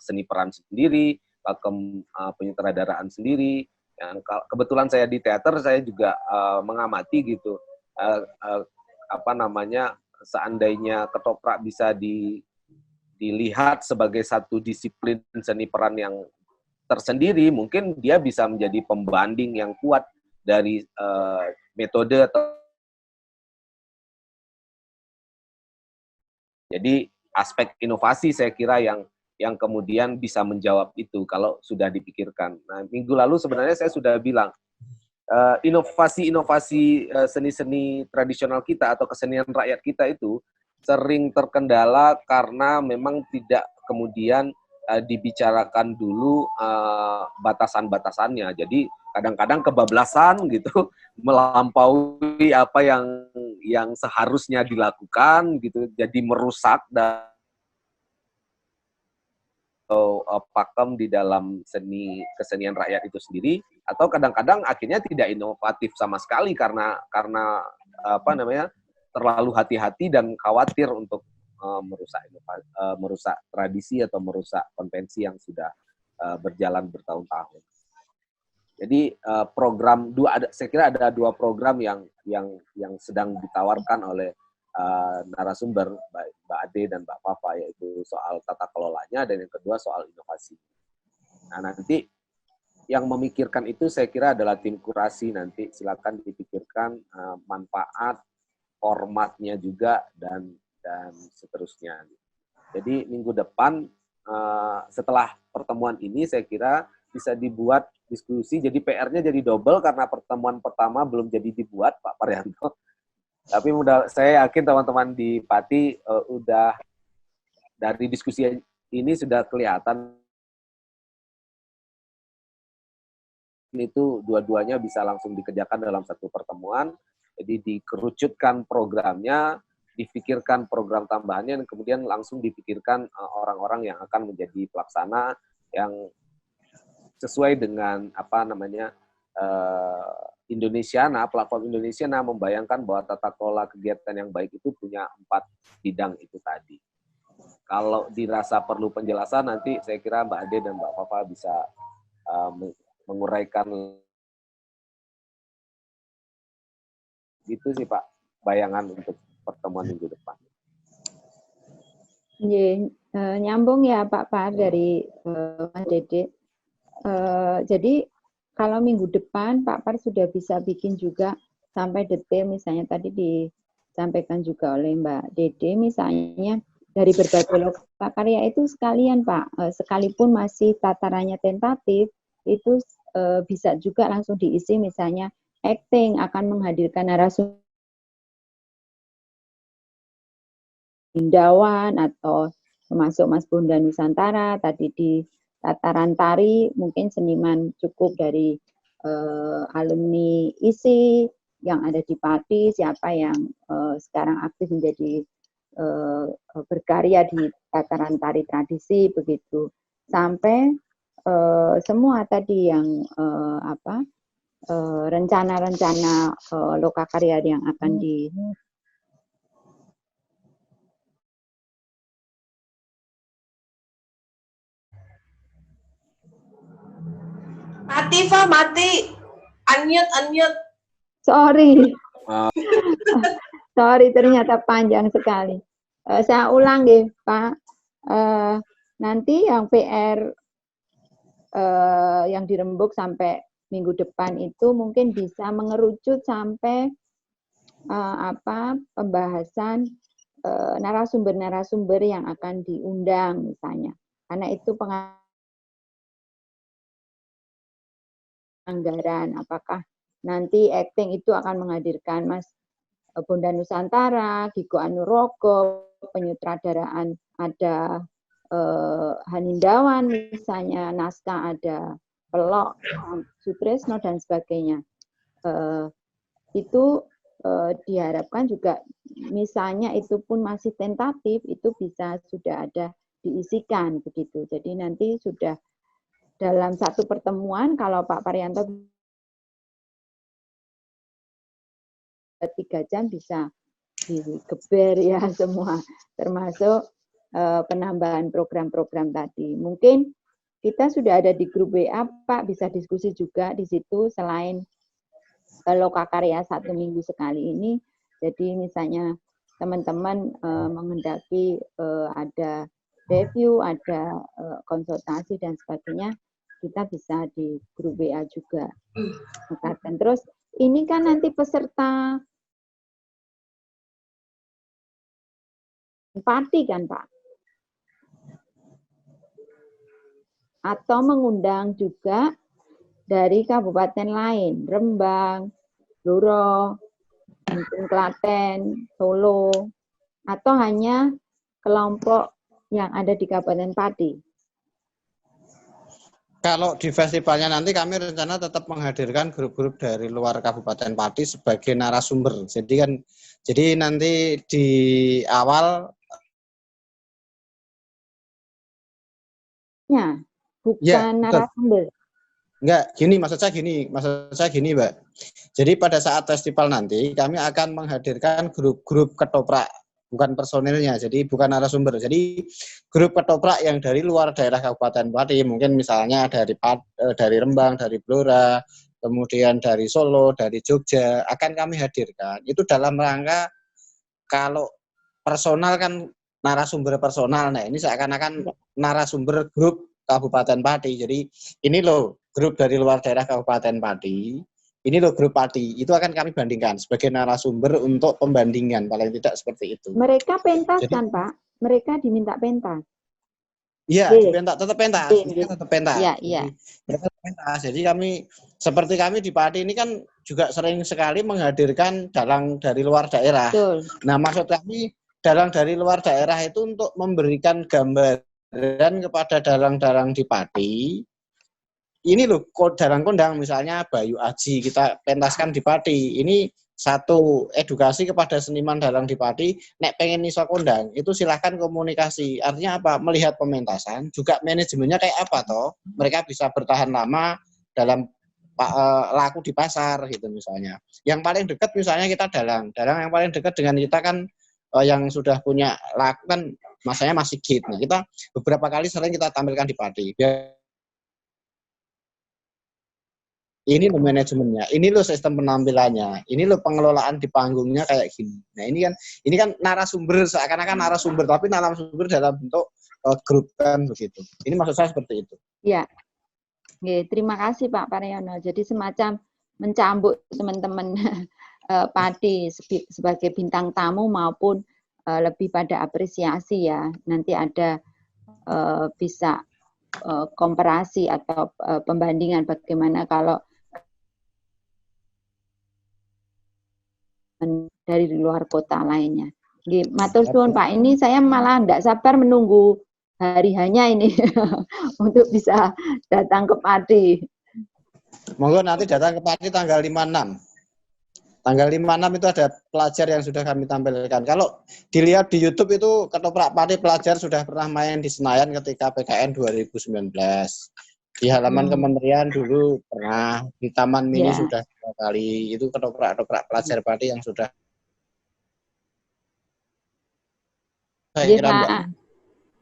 seni peran sendiri, pakem penyutradaraan sendiri. Yang kebetulan saya di teater, saya juga mengamati gitu, apa namanya, seandainya ketoprak bisa dilihat sebagai satu disiplin seni peran yang tersendiri, mungkin dia bisa menjadi pembanding yang kuat dari metode atau. Jadi aspek inovasi saya kira yang kemudian bisa menjawab itu kalau sudah dipikirkan. Nah, minggu lalu sebenarnya saya sudah bilang, inovasi-inovasi seni-seni tradisional kita atau kesenian rakyat kita itu sering terkendala karena memang tidak kemudian dibicarakan dulu batasan-batasannya. Jadi kadang-kadang kebablasan gitu, melampaui apa yang seharusnya dilakukan gitu, jadi merusak atau pakem di dalam kesenian rakyat itu sendiri, atau kadang-kadang akhirnya tidak inovatif sama sekali karena apa namanya, terlalu hati-hati dan khawatir untuk merusak tradisi atau merusak konvensi yang sudah berjalan bertahun-tahun. Jadi saya kira ada dua program yang sedang ditawarkan oleh narasumber Mbak Ade dan Mbak Fafa, yaitu soal tata kelolanya dan yang kedua soal inovasi. Nah, nanti yang memikirkan itu saya kira adalah tim kurasi, nanti silakan dipikirkan manfaat, formatnya juga dan seterusnya. Jadi minggu depan setelah pertemuan ini saya kira bisa dibuat diskusi, jadi PR-nya jadi double karena pertemuan pertama belum jadi dibuat, Pak Parianto. Tapi saya yakin teman-teman di Pati udah dari diskusi ini sudah kelihatan itu dua-duanya bisa langsung dikerjakan dalam satu pertemuan. Jadi dikerucutkan programnya, dipikirkan program tambahannya, dan kemudian langsung dipikirkan orang-orang yang akan menjadi pelaksana yang sesuai dengan apa namanya Indonesiana, platform Indonesiana membayangkan bahwa tata kelola kegiatan yang baik itu punya 4 bidang itu tadi. Kalau dirasa perlu penjelasan, nanti saya kira Mbak Ade dan Mbak Fafa bisa menguraikan. Itu sih Pak, bayangan untuk pertemuan minggu depan. Nyambung ya Pak dari Mas Dede. Jadi kalau minggu depan Pak Par sudah bisa bikin juga sampai detail, misalnya tadi disampaikan juga oleh Mbak Dede, misalnya dari berbagai lokal karya itu sekalian Pak, sekalipun masih tatarannya tentatif, itu bisa juga langsung diisi, misalnya acting akan menghadirkan narasumber Indawan atau termasuk Mas Bunda Nusantara, tadi di tataran tari mungkin seniman cukup dari alumni ISI yang ada di Pati, siapa yang sekarang aktif menjadi berkarya di tataran tari tradisi begitu, sampai semua tadi yang rencana-rencana lokakarya yang akan di Mati, Fa, mati. Unmute. Sorry. Sorry, ternyata panjang sekali. Saya ulang deh, Pak. Nanti yang PR yang dirembuk sampai minggu depan itu mungkin bisa mengerucut sampai pembahasan narasumber-narasumber yang akan diundang misalnya. Karena itu anggaran, apakah nanti acting itu akan menghadirkan Mas Bunda Nusantara, Giko Anurogo, penyutradaraan ada Hanindawan misalnya, naskah ada Pelok, Sutresno dan sebagainya. Itu diharapkan juga misalnya itu pun masih tentatif, itu bisa sudah ada diisikan begitu. Jadi nanti sudah dalam satu pertemuan, kalau Pak Parianto 3 jam bisa digeber ya semua, termasuk penambahan program-program tadi. Mungkin kita sudah ada di grup WA, Pak, bisa diskusi juga di situ selain lokakarya 1 minggu sekali ini. Jadi misalnya teman-teman menghendaki ada review, ada konsultasi dan sebagainya, kita bisa di grup WA juga. Terus ini kan nanti peserta Pati kan Pak? Atau mengundang juga dari kabupaten lain, Rembang, Blora, Klaten, Solo, atau hanya kelompok yang ada di Kabupaten Pati? Kalau di festivalnya nanti kami rencana tetap menghadirkan grup-grup dari luar Kabupaten Pati sebagai narasumber. Jadi nanti di awal bukan narasumber. Enggak, maksud saya gini, Mbak. Jadi pada saat festival nanti kami akan menghadirkan grup-grup ketoprak, bukan personilnya, jadi bukan narasumber. Jadi grup ketoprak yang dari luar daerah Kabupaten Pati, mungkin misalnya dari Rembang, dari Blora, kemudian dari Solo, dari Jogja, akan kami hadirkan. Itu dalam rangka kalau personal kan narasumber personal, nah ini seakan-akan narasumber grup Kabupaten Pati. Jadi ini loh grup dari luar daerah Kabupaten Pati, ini loh grup Pati, itu akan kami bandingkan sebagai narasumber untuk pembandingan, paling tidak seperti itu. Mereka pentas kan Pak? Mereka diminta pentas? Iya, tetap pentas. Iya. Pentas. Jadi seperti kami di Pati ini kan juga sering sekali menghadirkan dalang dari luar daerah. Betul. Nah, maksud kami dalang dari luar daerah itu untuk memberikan gambaran kepada dalang-dalang di Pati. Ini loh dalang kondang misalnya Bayu Aji kita pentaskan di Pati. Ini satu edukasi kepada seniman dalang di Pati, nek pengen iso kondang itu silahkan komunikasi. Artinya apa? Melihat pementasan, juga manajemennya kayak apa toh? Mereka bisa bertahan lama dalam laku di pasar gitu misalnya. Yang paling dekat misalnya kita dalang yang paling dekat dengan kita kan yang sudah punya laku kan masanya masih Sigit. Nah, kita beberapa kali sering kita tampilkan di Pati. Ini loh manajemennya, ini loh sistem penampilannya, ini loh pengelolaan di panggungnya kayak gini. Nah ini kan narasumber, seakan-akan narasumber, tapi narasumber dalam bentuk grup kan begitu. Ini maksud saya seperti itu. Ya, terima kasih Pak Pariono. Jadi semacam mencambuk teman-teman Pati sebagai bintang tamu maupun lebih pada apresiasi ya. Nanti ada bisa komparasi atau pembandingan bagaimana kalau dari luar kota lainnya. Nggih, matur suwun Pak. Ini saya malah tidak sabar menunggu hari hanya ini untuk bisa datang ke Pati. Monggo nanti datang ke Pati tanggal 56. Tanggal 56 itu ada pelajar yang sudah kami tampilkan. Kalau dilihat di YouTube itu ketoprak Pati pelajar sudah pernah main di Senayan ketika PKN 2019. Di halaman kementerian dulu pernah, di Taman Mini Ya. sudah 2 kali. Itu ketoprak-ketoprak pelajar Pati yang sudah saya Nggih, kira Mbak. Pak.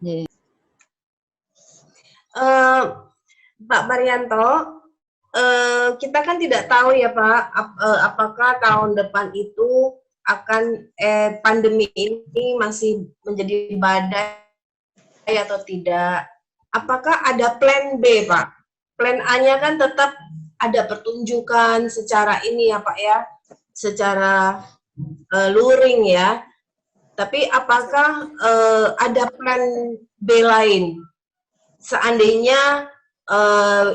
Nggih. Pak Marianto, kita kan tidak tahu ya Pak, apakah tahun depan itu akan pandemi ini masih menjadi badai atau tidak. Apakah ada plan B Pak? Plan A-nya kan tetap ada pertunjukan secara ini ya Pak ya, secara luring ya. Tapi apakah ada plan B lain? Seandainya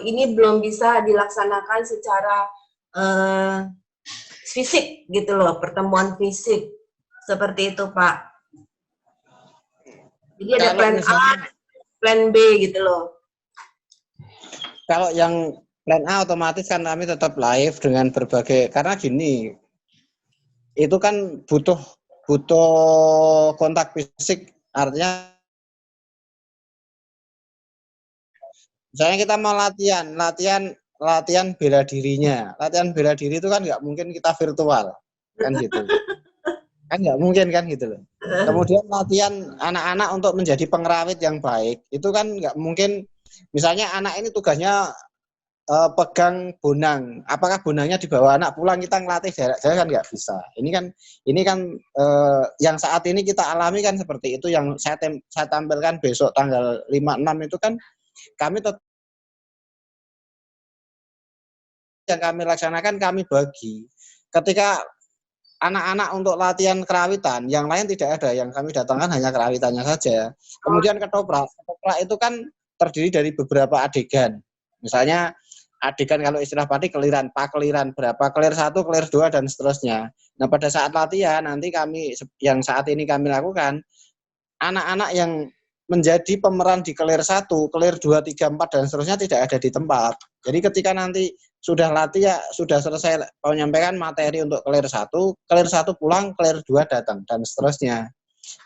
ini belum bisa dilaksanakan secara fisik gitu loh, pertemuan fisik seperti itu Pak. Jadi ada Kalau plan misalnya, A, plan B gitu loh. kalau yang plan A otomatis kan kami tetap live dengan berbagai, karena gini, itu kan butuh kontak fisik, artinya misalnya kita mau latihan bela dirinya. Latihan bela diri itu kan nggak mungkin kita virtual, kan gitu. Kan nggak mungkin kan gitu loh. Kemudian latihan anak-anak untuk menjadi pengerawit yang baik, itu kan nggak mungkin. Misalnya anak ini tugasnya pegang bonang, apakah bonangnya dibawa anak pulang kita ngelatih jarak-jarak kan nggak bisa. Ini kan yang saat ini kita alami kan seperti itu, yang saya tampilkan besok tanggal 5-6 itu kan kami tetap yang kami laksanakan kami bagi. Ketika anak-anak untuk latihan kerawitan, yang lain tidak ada, yang kami datangkan hanya kerawitannya saja. Kemudian ketoprak itu kan terdiri dari beberapa adegan. Misalnya adegan kalau istilah Pati keliran, pakeliran, berapa kelir 1, kelir 2 dan seterusnya. Nah, pada saat latihan nanti kami yang saat ini kami lakukan, anak-anak yang menjadi pemeran di kelir 1, kelir 2, 3, 4 dan seterusnya tidak ada di tempat. Jadi ketika nanti sudah latihan, sudah selesai menyampaikan materi untuk kelir 1 pulang, kelir 2 datang dan seterusnya.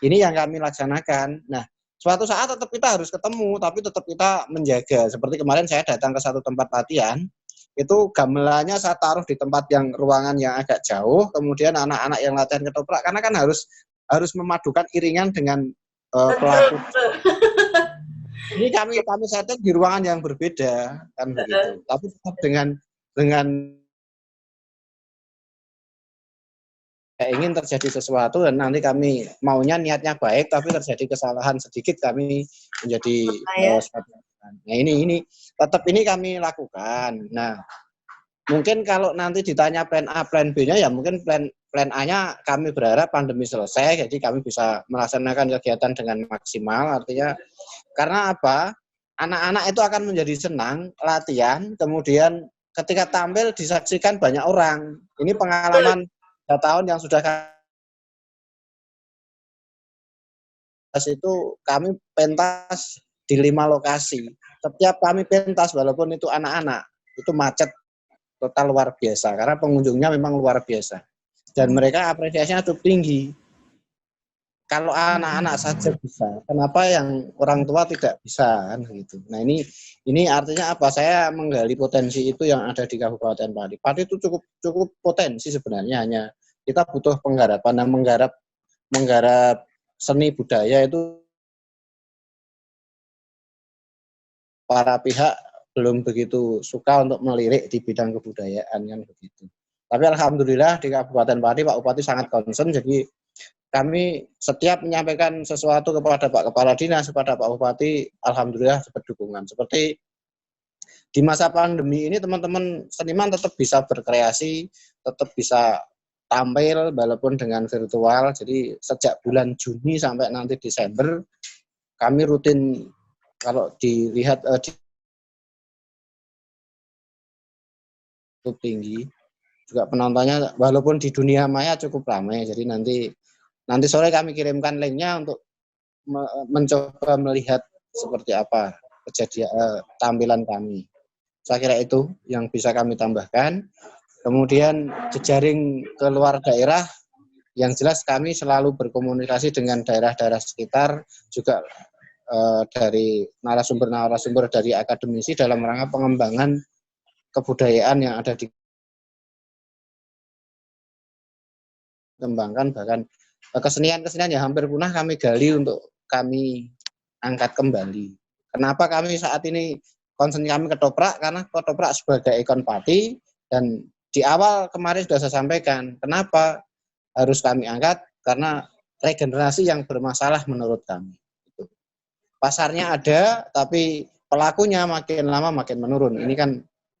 Ini yang kami laksanakan. Nah, suatu saat tetap kita harus ketemu, tapi tetap kita menjaga. Seperti kemarin saya datang ke satu tempat latihan, itu gamelannya saya taruh di tempat yang ruangan yang agak jauh, kemudian anak-anak yang latihan ketoprak, karena kan harus memadukan iringan dengan pelaku. Ini kami setting di ruangan yang berbeda kan begitu. Tapi tetap dengan ingin terjadi sesuatu dan nanti kami maunya niatnya baik tapi terjadi kesalahan sedikit kami menjadi suatu. Nah ini tetap ini kami lakukan. Nah mungkin kalau nanti ditanya plan A, plan B-nya ya mungkin plan A-nya kami berharap pandemi selesai jadi kami bisa melaksanakan kegiatan dengan maksimal, artinya karena apa? Anak-anak itu akan menjadi senang latihan, kemudian ketika tampil disaksikan banyak orang. Ini pengalaman 2 tahun yang sudah itu kami pentas di 5 lokasi. Setiap kami pentas walaupun itu anak-anak, itu macet total luar biasa karena pengunjungnya memang luar biasa. Dan mereka apresiasinya cukup tinggi. Kalau anak-anak saja bisa, kenapa yang orang tua tidak bisa kan gitu. Nah ini artinya apa? Saya menggali potensi itu yang ada di Kabupaten Pati. Pati itu cukup potensi sebenarnya, hanya kita butuh penggarapan. Nah, menggarap seni budaya itu para pihak belum begitu suka untuk melirik di bidang kebudayaan kan begitu. Tapi alhamdulillah di Kabupaten Pati Pak Bupati sangat concern, jadi kami setiap menyampaikan sesuatu kepada Pak Kepala Dinas, kepada Pak Bupati, alhamdulillah dapat dukungan. Seperti di masa pandemi ini teman-teman seniman tetap bisa berkreasi, tetap bisa tampil walaupun dengan virtual. Jadi sejak bulan Juni sampai nanti Desember kami rutin, kalau dilihat cukup tinggi. Juga penontonnya walaupun di dunia maya cukup ramai. Jadi nanti nanti sore kami kirimkan linknya untuk mencoba melihat seperti apa kejadian tampilan kami. Saya kira itu yang bisa kami tambahkan. Kemudian jejaring ke luar daerah, yang jelas kami selalu berkomunikasi dengan daerah-daerah sekitar, juga dari narasumber-narasumber dari akademisi dalam rangka pengembangan kebudayaan yang ada di kembangkan, bahkan kesenian-kesenian yang hampir punah kami gali untuk kami angkat kembali. Kenapa kami saat ini concern kami ketoprak? Karena ketoprak sebagai ikon Pati, dan di awal kemarin sudah saya sampaikan kenapa harus kami angkat, karena regenerasi yang bermasalah menurut kami. Pasarnya ada, tapi pelakunya makin lama makin menurun. Ini kan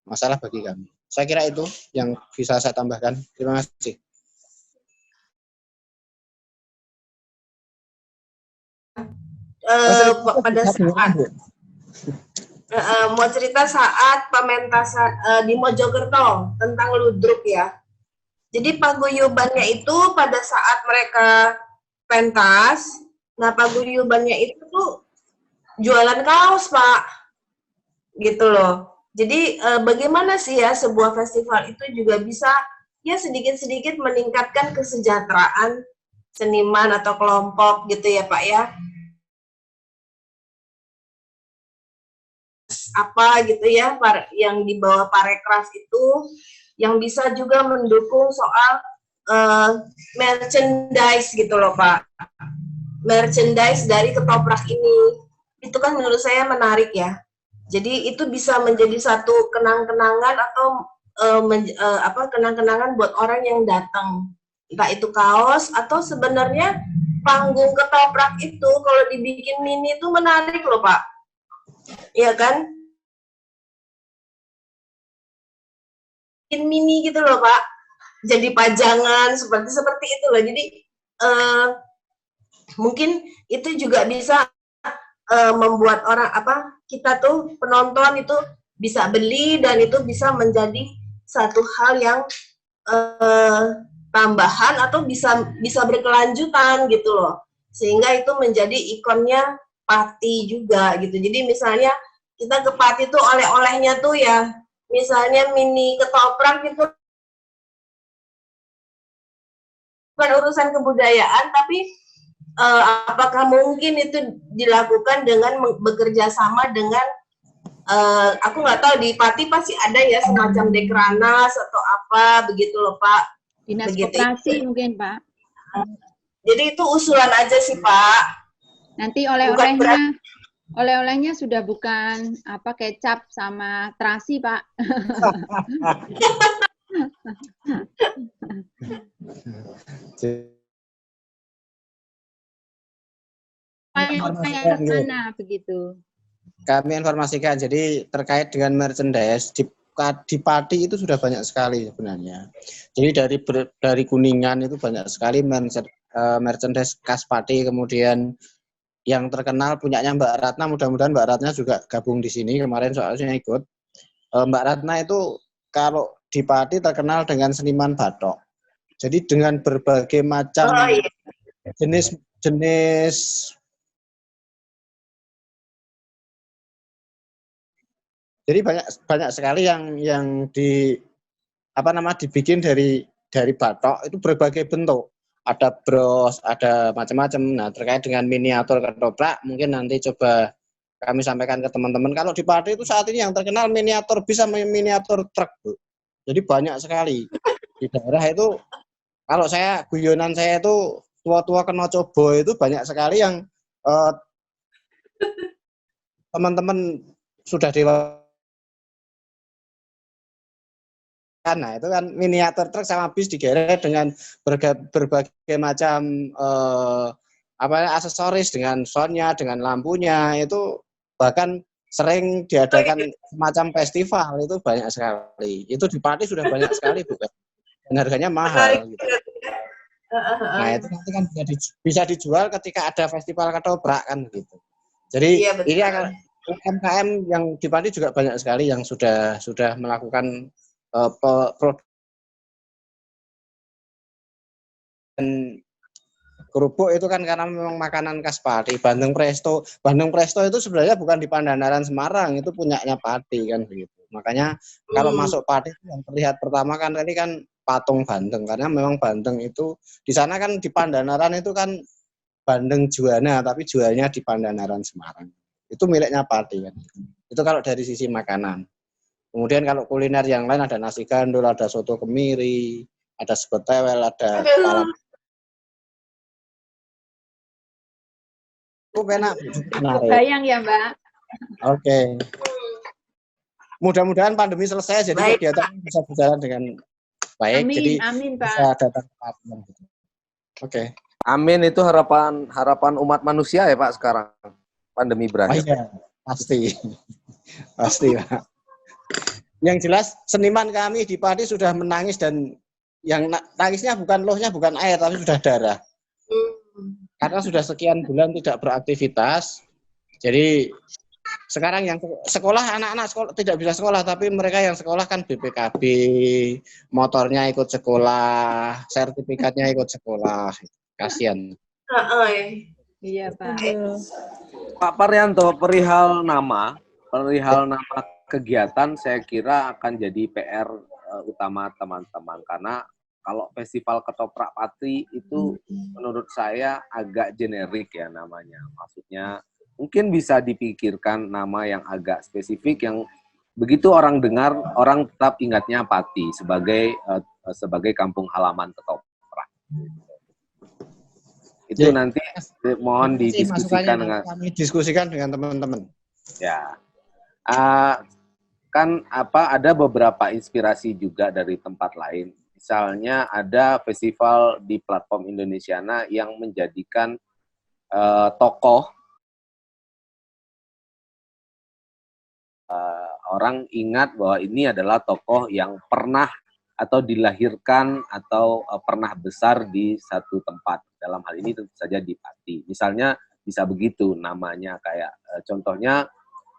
masalah bagi kami. Saya kira itu yang bisa saya tambahkan. Terima kasih. Pada saat mau cerita saat pementasan di Mojokerto tentang ludruk ya. Jadi paguyubannya itu pada saat mereka pentas, nah paguyubannya itu tuh jualan kaos, Pak. Gitu loh. Jadi bagaimana sih ya sebuah festival itu juga bisa ya sedikit-sedikit meningkatkan kesejahteraan seniman atau kelompok gitu ya, Pak ya. Apa gitu ya yang di bawah Parekraf itu yang bisa juga mendukung soal merchandise gitu loh, Pak. Merchandise dari ketoprak ini itu kan menurut saya menarik ya. Jadi itu bisa menjadi satu kenang-kenangan atau kenang-kenangan buat orang yang datang. Entah itu kaos atau sebenarnya panggung ketoprak itu kalau dibikin mini itu menarik loh, Pak. Iya kan? Bikin mini gitu loh, Pak. Jadi pajangan seperti itu loh. Jadi mungkin itu juga bisa membuat orang kita tuh penonton itu bisa beli, dan itu bisa menjadi satu hal yang tambahan atau bisa berkelanjutan gitu loh, sehingga itu menjadi ikonnya Pati juga gitu. Jadi misalnya kita ke Pati tuh oleh-olehnya tuh ya misalnya mini ketoprak itu bukan urusan kebudayaan, tapi apakah mungkin itu dilakukan dengan bekerja sama dengan aku nggak tahu, di Pati pasti ada ya semacam Dekranas atau apa begitu loh, Pak. Dinas begitu Koperasi itu. mungkin, Pak. Jadi itu usulan aja sih, Pak. Nanti oleh-olehnya sudah bukan kecap sama terasi, Pak. Mana begitu? Kami informasikan, jadi terkait dengan merchandise di Pati itu sudah banyak sekali sebenarnya. Jadi dari Kuningan itu banyak sekali merchandise khas Pati. Kemudian yang terkenal punyanya Mbak Ratna, mudah-mudahan Mbak Ratna juga gabung di sini kemarin soalnya ikut. Mbak Ratna itu kalau di Pati terkenal dengan seniman batok. Jadi dengan berbagai macam jenis jadi banyak sekali yang dibikin dari batok itu berbagai bentuk. Ada bros, ada macam-macam. Nah, terkait dengan miniatur ketoprak, mungkin nanti coba kami sampaikan ke teman-teman. Kalau di Pati itu saat ini yang terkenal miniatur, bisa miniatur truk, Bu. Jadi banyak sekali. Di daerah itu, kalau guyonan saya itu, tua-tua kena coba itu banyak sekali yang teman-teman sudah dewasa. Nah, itu kan miniatur truk sama bis digeret dengan berbagai macam aksesoris, dengan soundnya, dengan lampunya, itu bahkan sering diadakan semacam festival, itu banyak sekali. Itu di Pati sudah banyak sekali, bukan? Dan harganya mahal. Gitu. Nah, itu nanti kan bisa dijual ketika ada festival ketoprak kan gitu. Jadi ini akan UMKM yang di Pati juga banyak sekali yang sudah melakukan produk Kerupuk itu kan karena memang makanan khas Pati. Bandeng Presto itu sebenarnya bukan di Pandanaran Semarang, itu punyanya Pati kan begitu. Makanya kalau masuk Pati yang terlihat pertama kan tadi kan patung bandeng, karena memang bandeng itu di sana kan di Pandanaran itu kan bandeng Juwana, tapi jualnya di Pandanaran Semarang. Itu miliknya Pati kan. Itu kalau dari sisi makanan. Kemudian kalau kuliner yang lain ada nasi gandul, ada soto kemiri, ada sebetewel, ada kepala. Enak. Bayang ya Mbak. Oke. Mudah-mudahan pandemi selesai jadi Baik. kegiatan bisa berjalan dengan baik. Amin, Jadi amin Pak. bisa datang ke Pati. Oke. Amin, itu harapan umat manusia ya Pak sekarang. Pandemi Oh berakhir. iya, pasti. Pasti Pak. Yang jelas seniman kami di Pati sudah menangis, dan yang nangisnya bukan lohnya bukan air tapi sudah darah. Karena sudah sekian bulan tidak beraktivitas. Jadi sekarang yang sekolah, anak-anak sekolah tidak bisa sekolah, tapi mereka yang sekolah kan BPKB, motornya ikut sekolah, sertifikatnya ikut sekolah. Kasihan. Iya Pak. Pak Paryanto, perihal nama kegiatan saya kira akan jadi PR utama teman-teman, karena kalau Festival Ketoprak Pati itu menurut saya agak generik ya namanya. Maksudnya mungkin bisa dipikirkan nama yang agak spesifik, yang begitu orang dengar, orang tetap ingatnya Pati sebagai kampung halaman ketoprak. Itu nanti mohon didiskusikan dengan kami diskusikan dengan teman-teman. Ya. Kan ada beberapa inspirasi juga dari tempat lain. Misalnya ada festival di platform Indonesiana yang menjadikan tokoh orang ingat bahwa ini adalah tokoh yang pernah atau dilahirkan atau pernah besar di satu tempat. Dalam hal ini tentu saja di Pati. Misalnya bisa begitu namanya, kayak contohnya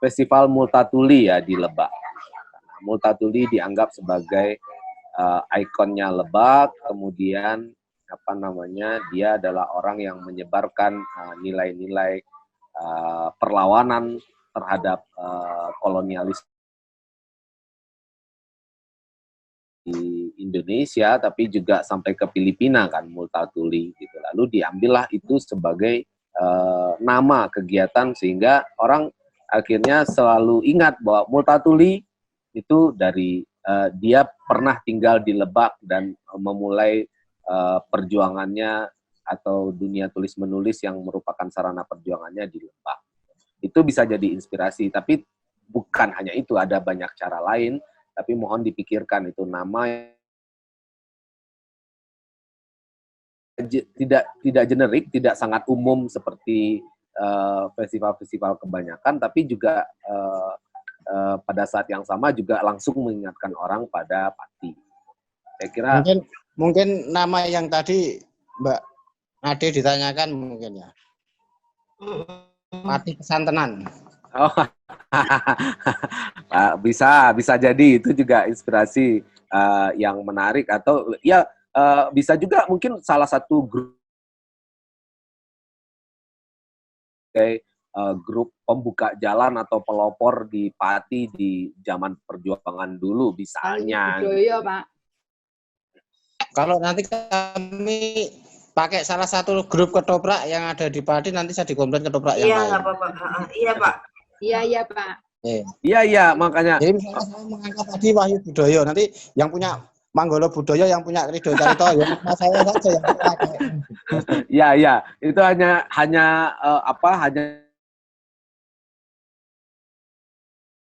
Festival Multatuli ya di Lebak. Multatuli dianggap sebagai ikonnya Lebak, kemudian dia adalah orang yang menyebarkan nilai-nilai perlawanan terhadap kolonialisme di Indonesia, tapi juga sampai ke Filipina kan Multatuli gitu. Lalu diambillah itu sebagai nama kegiatan, sehingga orang akhirnya selalu ingat bahwa Multatuli itu dari dia pernah tinggal di Lebak dan memulai perjuangannya atau dunia tulis menulis yang merupakan sarana perjuangannya di Lebak. Itu bisa jadi inspirasi, tapi bukan hanya itu, ada banyak cara lain, tapi mohon dipikirkan itu nama tidak generik, tidak sangat umum seperti festival-festival kebanyakan, tapi juga pada saat yang sama juga langsung mengingatkan orang pada Pati. Saya kira mungkin nama yang tadi Mbak Ade ditanyakan mungkin ya. Pati Kesantenan. Oh, bisa jadi itu juga inspirasi yang menarik, atau ya bisa juga mungkin salah satu grup grup pembuka jalan atau pelopor di Pati di zaman perjuangan dulu misalnya. Budaya, Pak. Kalau nanti kami pakai salah satu grup ketoprak yang ada di Pati, nanti saya dikomplain ketoprak yang lain. Iya, nggak apa-apa. Iya, Pak. Iya, Pak. Iya, makanya. Jadi misalnya saya mengangkat tadi Wahyu Budoyo, nanti yang punya Manggolo Budoyo, yang punya Ridho Carito, ya saya saja yang pakai. Iya, itu hanya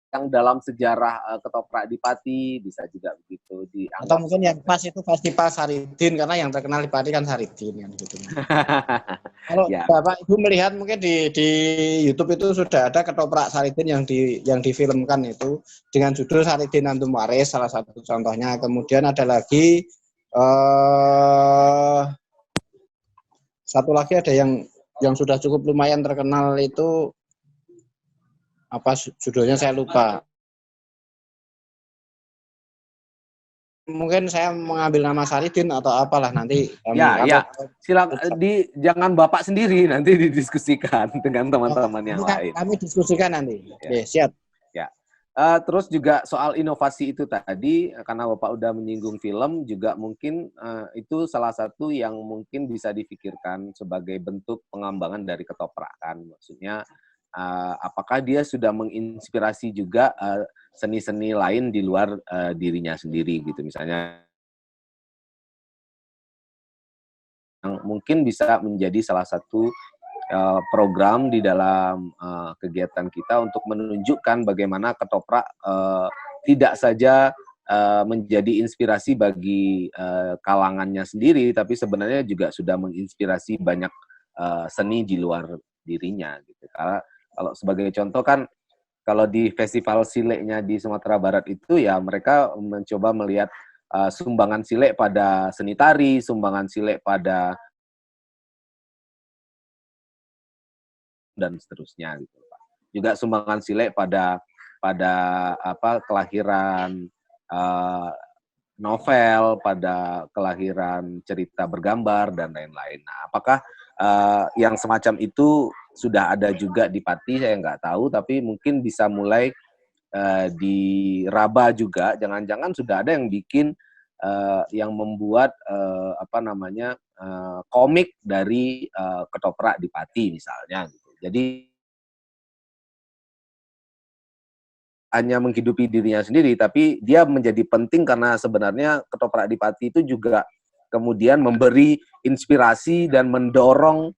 yang dalam sejarah ketoprak di Pati, bisa juga begitu dianggap. Atau mungkin yang pas itu Festival Saridin, karena yang terkenal di Pati kan Saridin kan gitu. Kalau ya, Bapak Ibu melihat mungkin di YouTube itu sudah ada ketoprak Saridin yang difilmkan itu dengan judul Saridin Antum Waris, salah satu contohnya. Kemudian ada lagi satu lagi ada yang sudah cukup lumayan terkenal itu, apa judulnya saya lupa. mungkin saya mengambil nama Saridin atau apalah nanti kami Ya. Silakan jangan Bapak sendiri, nanti didiskusikan dengan teman-teman yang lain. Kami diskusikan nanti. Ya. Oke, siap. Ya. Terus juga soal inovasi itu tadi, karena Bapak udah menyinggung film, juga mungkin itu salah satu yang mungkin bisa difikirkan sebagai bentuk pengembangan dari ketoprak kan. Maksudnya, apakah dia sudah menginspirasi juga seni-seni lain di luar dirinya sendiri gitu, misalnya yang mungkin bisa menjadi salah satu program di dalam kegiatan kita untuk menunjukkan bagaimana ketoprak tidak saja menjadi inspirasi bagi kalangannya sendiri, tapi sebenarnya juga sudah menginspirasi banyak seni di luar dirinya gitu. Karena kalau sebagai contoh kan, kalau di festival sileknya di Sumatera Barat itu ya mereka mencoba melihat sumbangan silek pada seni tari, sumbangan silek pada dan seterusnya gitu Pak. Juga sumbangan silek pada kelahiran novel, pada kelahiran cerita bergambar dan lain-lain. Nah, apakah yang semacam itu sudah ada juga di Pati? Saya nggak tahu, tapi mungkin bisa mulai di Raba juga. Jangan-jangan sudah ada yang bikin yang membuat komik dari ketoprak di Pati misalnya. Gitu. Jadi hanya menghidupi dirinya sendiri, tapi dia menjadi penting karena sebenarnya ketoprak di Pati itu juga kemudian memberi inspirasi dan mendorong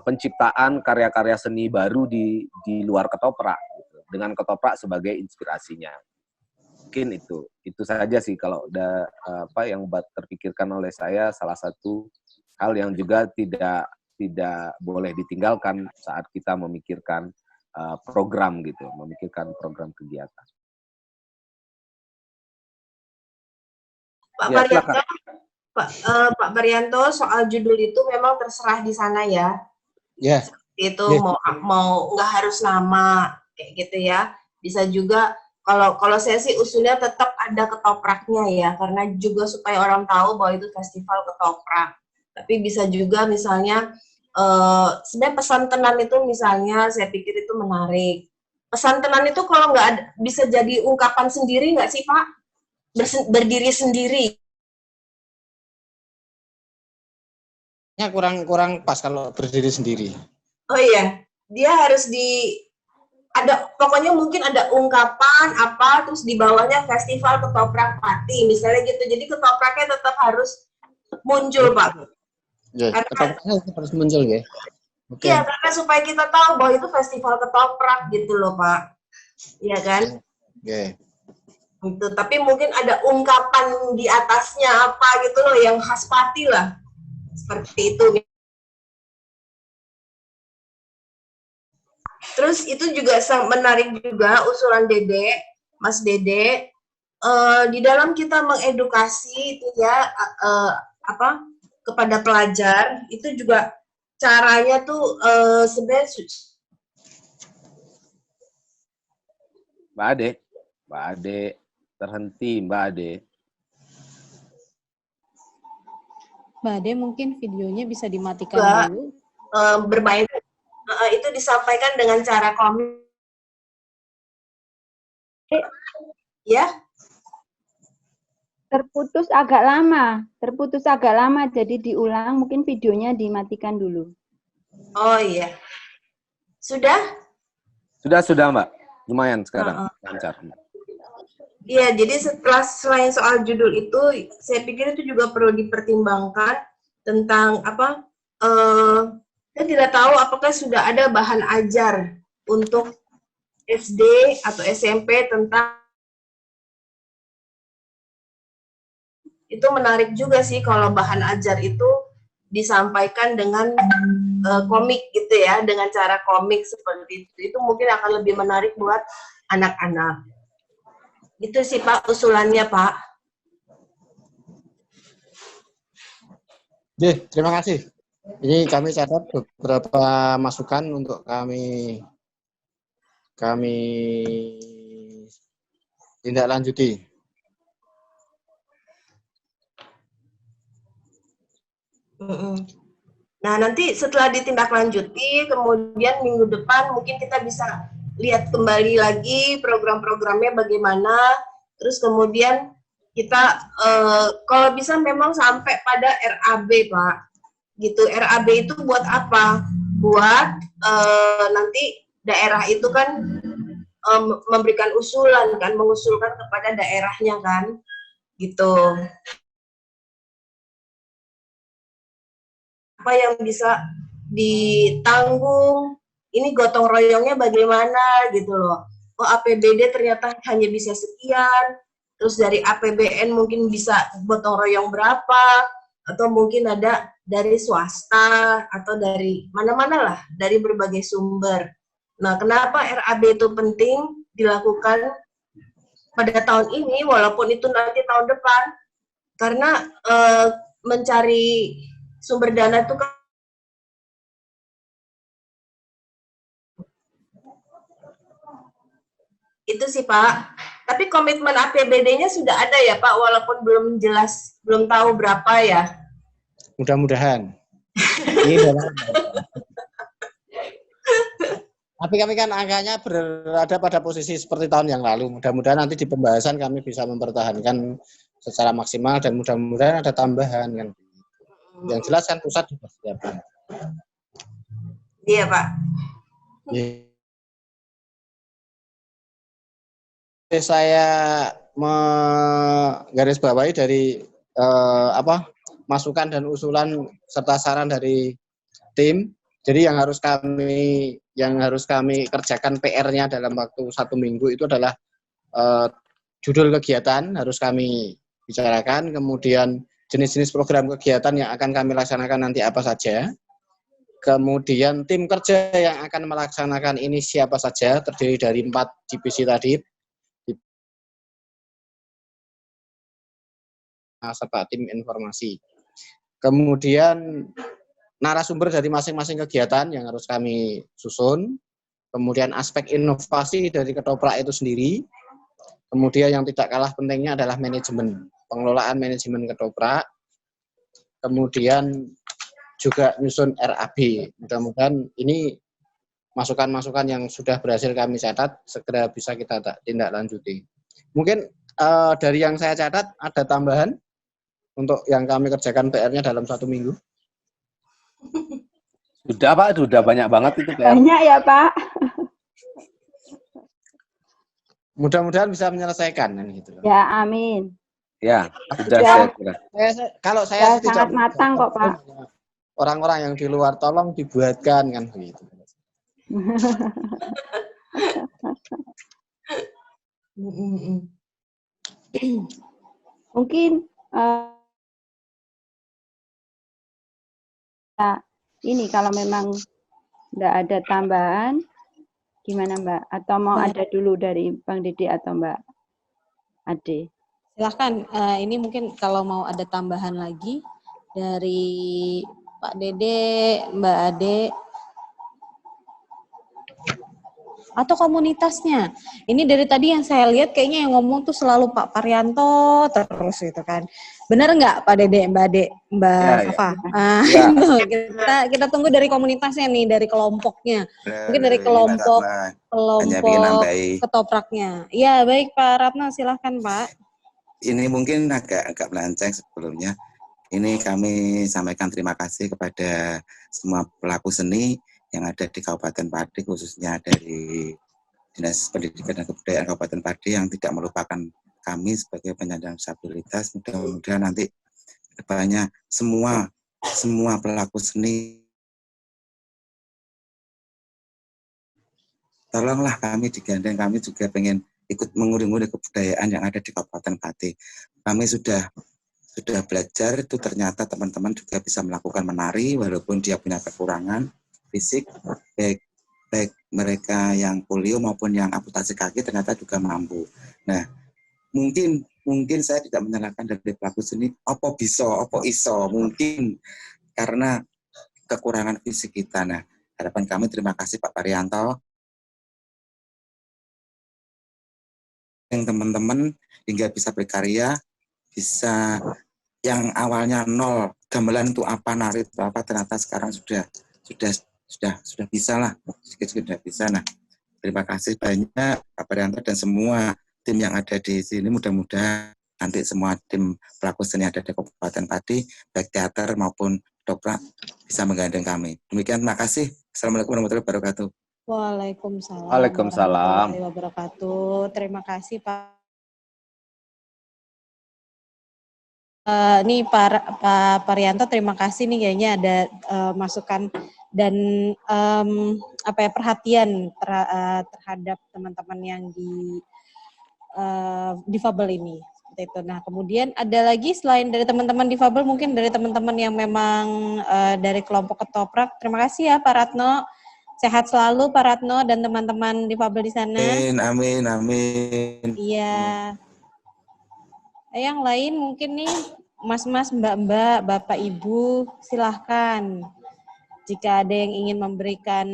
penciptaan karya-karya seni baru di luar ketoprak, gitu, dengan ketoprak sebagai inspirasinya. Mungkin itu saja sih kalau udah yang terpikirkan oleh saya, salah satu hal yang juga tidak boleh ditinggalkan saat kita memikirkan program gitu, memikirkan program kegiatan. Pak Baryanto, soal judul itu memang terserah di sana ya. Ya. Itu mau nggak harus nama kayak gitu ya. Bisa juga kalau saya sih usulnya tetap ada ketopraknya ya, karena juga supaya orang tahu bahwa itu festival ketoprak. Tapi bisa juga misalnya sebenarnya pesan tenan itu misalnya saya pikir itu menarik. Pesan tenan itu kalau nggak ada, bisa jadi ungkapan sendiri nggak sih Pak? Berdiri sendiri. Ya kurang pas kalau berdiri sendiri. Oh iya, dia harus pokoknya mungkin ada ungkapan apa, terus di bawahnya festival ketoprak Pati misalnya gitu. Jadi ketopraknya tetap harus muncul Pak. Ya, ketopraknya harus muncul ya. Okay. Iya, karena supaya kita tahu bahwa itu festival ketoprak gitu loh Pak. Iya kan? Oke. Itu, tapi mungkin ada ungkapan di atasnya apa gitu loh yang khas Pati lah. Seperti itu. Terus itu juga menarik juga usulan Dede, Mas Dede, di dalam kita mengedukasi itu ya kepada pelajar itu juga caranya tuh sebenarnya Mbak Ade terhenti Mbak Ade. Mbak Ade mungkin videonya bisa dimatikan dulu. Bermain itu disampaikan dengan cara komik ya. Terputus agak lama, jadi diulang, mungkin videonya dimatikan dulu. Oh iya. Sudah Mbak, lumayan sekarang lancar. Iya, jadi selain soal judul itu, saya pikir itu juga perlu dipertimbangkan tentang saya tidak tahu apakah sudah ada bahan ajar untuk SD atau SMP tentang itu. Menarik juga sih kalau bahan ajar itu disampaikan dengan komik gitu ya, dengan cara komik seperti itu mungkin akan lebih menarik buat anak-anak. Itu sih Pak usulannya Pak. Oke, terima kasih. Ini kami catat beberapa masukan untuk kami tindak lanjuti. Mm-mm. Nah, nanti setelah ditindaklanjuti, kemudian minggu depan mungkin kita bisa lihat kembali lagi program-programnya bagaimana. Terus kemudian kita kalau bisa memang sampai pada RAB, Pak. Gitu. RAB itu buat apa? Buat nanti daerah itu kan memberikan usulan kan, mengusulkan kepada daerahnya kan. Gitu. Apa yang bisa ditanggung, ini gotong royongnya bagaimana gitu loh. Oh, APBD ternyata hanya bisa sekian, terus dari APBN mungkin bisa gotong royong berapa, atau mungkin ada dari swasta, atau dari mana-mana lah, dari berbagai sumber. Nah, kenapa RAB itu penting dilakukan pada tahun ini, walaupun itu nanti tahun depan, karena mencari sumber dana itu kan itu sih Pak. Tapi komitmen APBD-nya sudah ada ya Pak, walaupun belum jelas, belum tahu berapa ya. Mudah-mudahan. Ini dalam tapi kami kan angkanya berada pada posisi seperti tahun yang lalu. Mudah-mudahan nanti di pembahasan kami bisa mempertahankan secara maksimal dan mudah-mudahan ada tambahan kan. Yang jelas kan pusat sudah siapkan. Iya Pak. Saya menggarisbawahi dari masukan dan usulan serta saran dari tim. Jadi yang harus kami kerjakan PR-nya dalam waktu 1 minggu itu adalah judul kegiatan harus kami bicarakan, kemudian jenis-jenis program kegiatan yang akan kami laksanakan nanti apa saja, kemudian tim kerja yang akan melaksanakan ini siapa saja, terdiri dari 4 divisi tadi, serta tim informasi. Kemudian narasumber dari masing-masing kegiatan yang harus kami susun, kemudian aspek inovasi dari ketoprak itu sendiri, kemudian yang tidak kalah pentingnya adalah manajemen, pengelolaan manajemen ketoprak, kemudian juga nyusun RAB. Mudah-mudahan ini masukan-masukan yang sudah berhasil kami catat, segera bisa kita tindak lanjuti. Mungkin dari yang saya catat, ada tambahan untuk yang kami kerjakan PR-nya dalam 1 minggu. Sudah Pak, sudah banyak banget itu PR. Banyak ya Pak. Mudah-mudahan bisa menyelesaikan kan gitu. Ya amin. Ya, sudah Ya. saya kira. Kalau Ya, saya tidak sangat matang kok Pak. orang-orang yang di luar tolong dibuatkan kan begitu. Mungkin ini kalau memang enggak ada tambahan, gimana Mbak? Atau mau ada dulu dari Bang Dede atau Mbak Ade? Silahkan, ini mungkin kalau mau ada tambahan lagi dari Pak Dede, Mbak Ade, atau komunitasnya. Ini dari tadi yang saya lihat kayaknya yang ngomong tuh selalu Pak Parianto terus gitu kan. Benar nggak Pak Dede, Mbak Ade, Mbak Safa? Ya. Kita tunggu dari komunitasnya nih, dari kelompoknya. Mungkin dari kelompok ketopraknya. Iya, baik Pak Ratna, silahkan Pak. Ini mungkin agak melenceng sebelumnya. Ini kami sampaikan terima kasih kepada semua pelaku seni yang ada di Kabupaten Pati, khususnya dari Dinas Pendidikan dan Kebudayaan Kabupaten Pati yang tidak melupakan kami sebagai penyandang disabilitas. Mudah-mudahan nanti kedepannya semua pelaku seni tolonglah kami digandeng, kami juga pengen ikut menguring-uring kebudayaan yang ada di Kabupaten Pati. Kami sudah belajar itu ternyata teman-teman juga bisa melakukan menari walaupun dia punya kekurangan fisik, baik mereka yang polio maupun yang amputasi kaki ternyata juga mampu. Nah, mungkin saya tidak menyalahkan dari pelaku seni, opo iso, mungkin karena kekurangan fisik kita. Nah, harapan kami terima kasih Pak Parianto, yang teman-teman hingga bisa berkarya, bisa yang awalnya 0, gamelan itu apa, nari itu apa, ternyata sekarang sudah bisa lah, sudah bisa. Nah, terima kasih banyak Pak Prianto dan semua tim yang ada di sini. Mudah-mudahan nanti semua tim pelaku seni ada di Kabupaten Pati, baik teater maupun doprak, bisa menggandeng kami. Demikian, terima kasih. Assalamualaikum warahmatullahi wabarakatuh. Waalaikumsalam Waalaikumsalam. warahmatullahi wabarakatuh. Terima kasih Pak. Nih Pak Parianto, terima kasih nih kayaknya ada masukan dan perhatian terhadap teman-teman yang difabel ini. Seperti itu. Nah, kemudian ada lagi selain dari teman-teman difabel, mungkin dari teman-teman yang memang dari kelompok ketoprak. Terima kasih ya Pak Ratno. Sehat selalu Pak Ratno dan teman-teman difabel di sana. Amin. Iya. Yang lain mungkin nih, mas-mas, mbak-mbak, bapak, ibu, silahkan. Jika ada yang ingin memberikan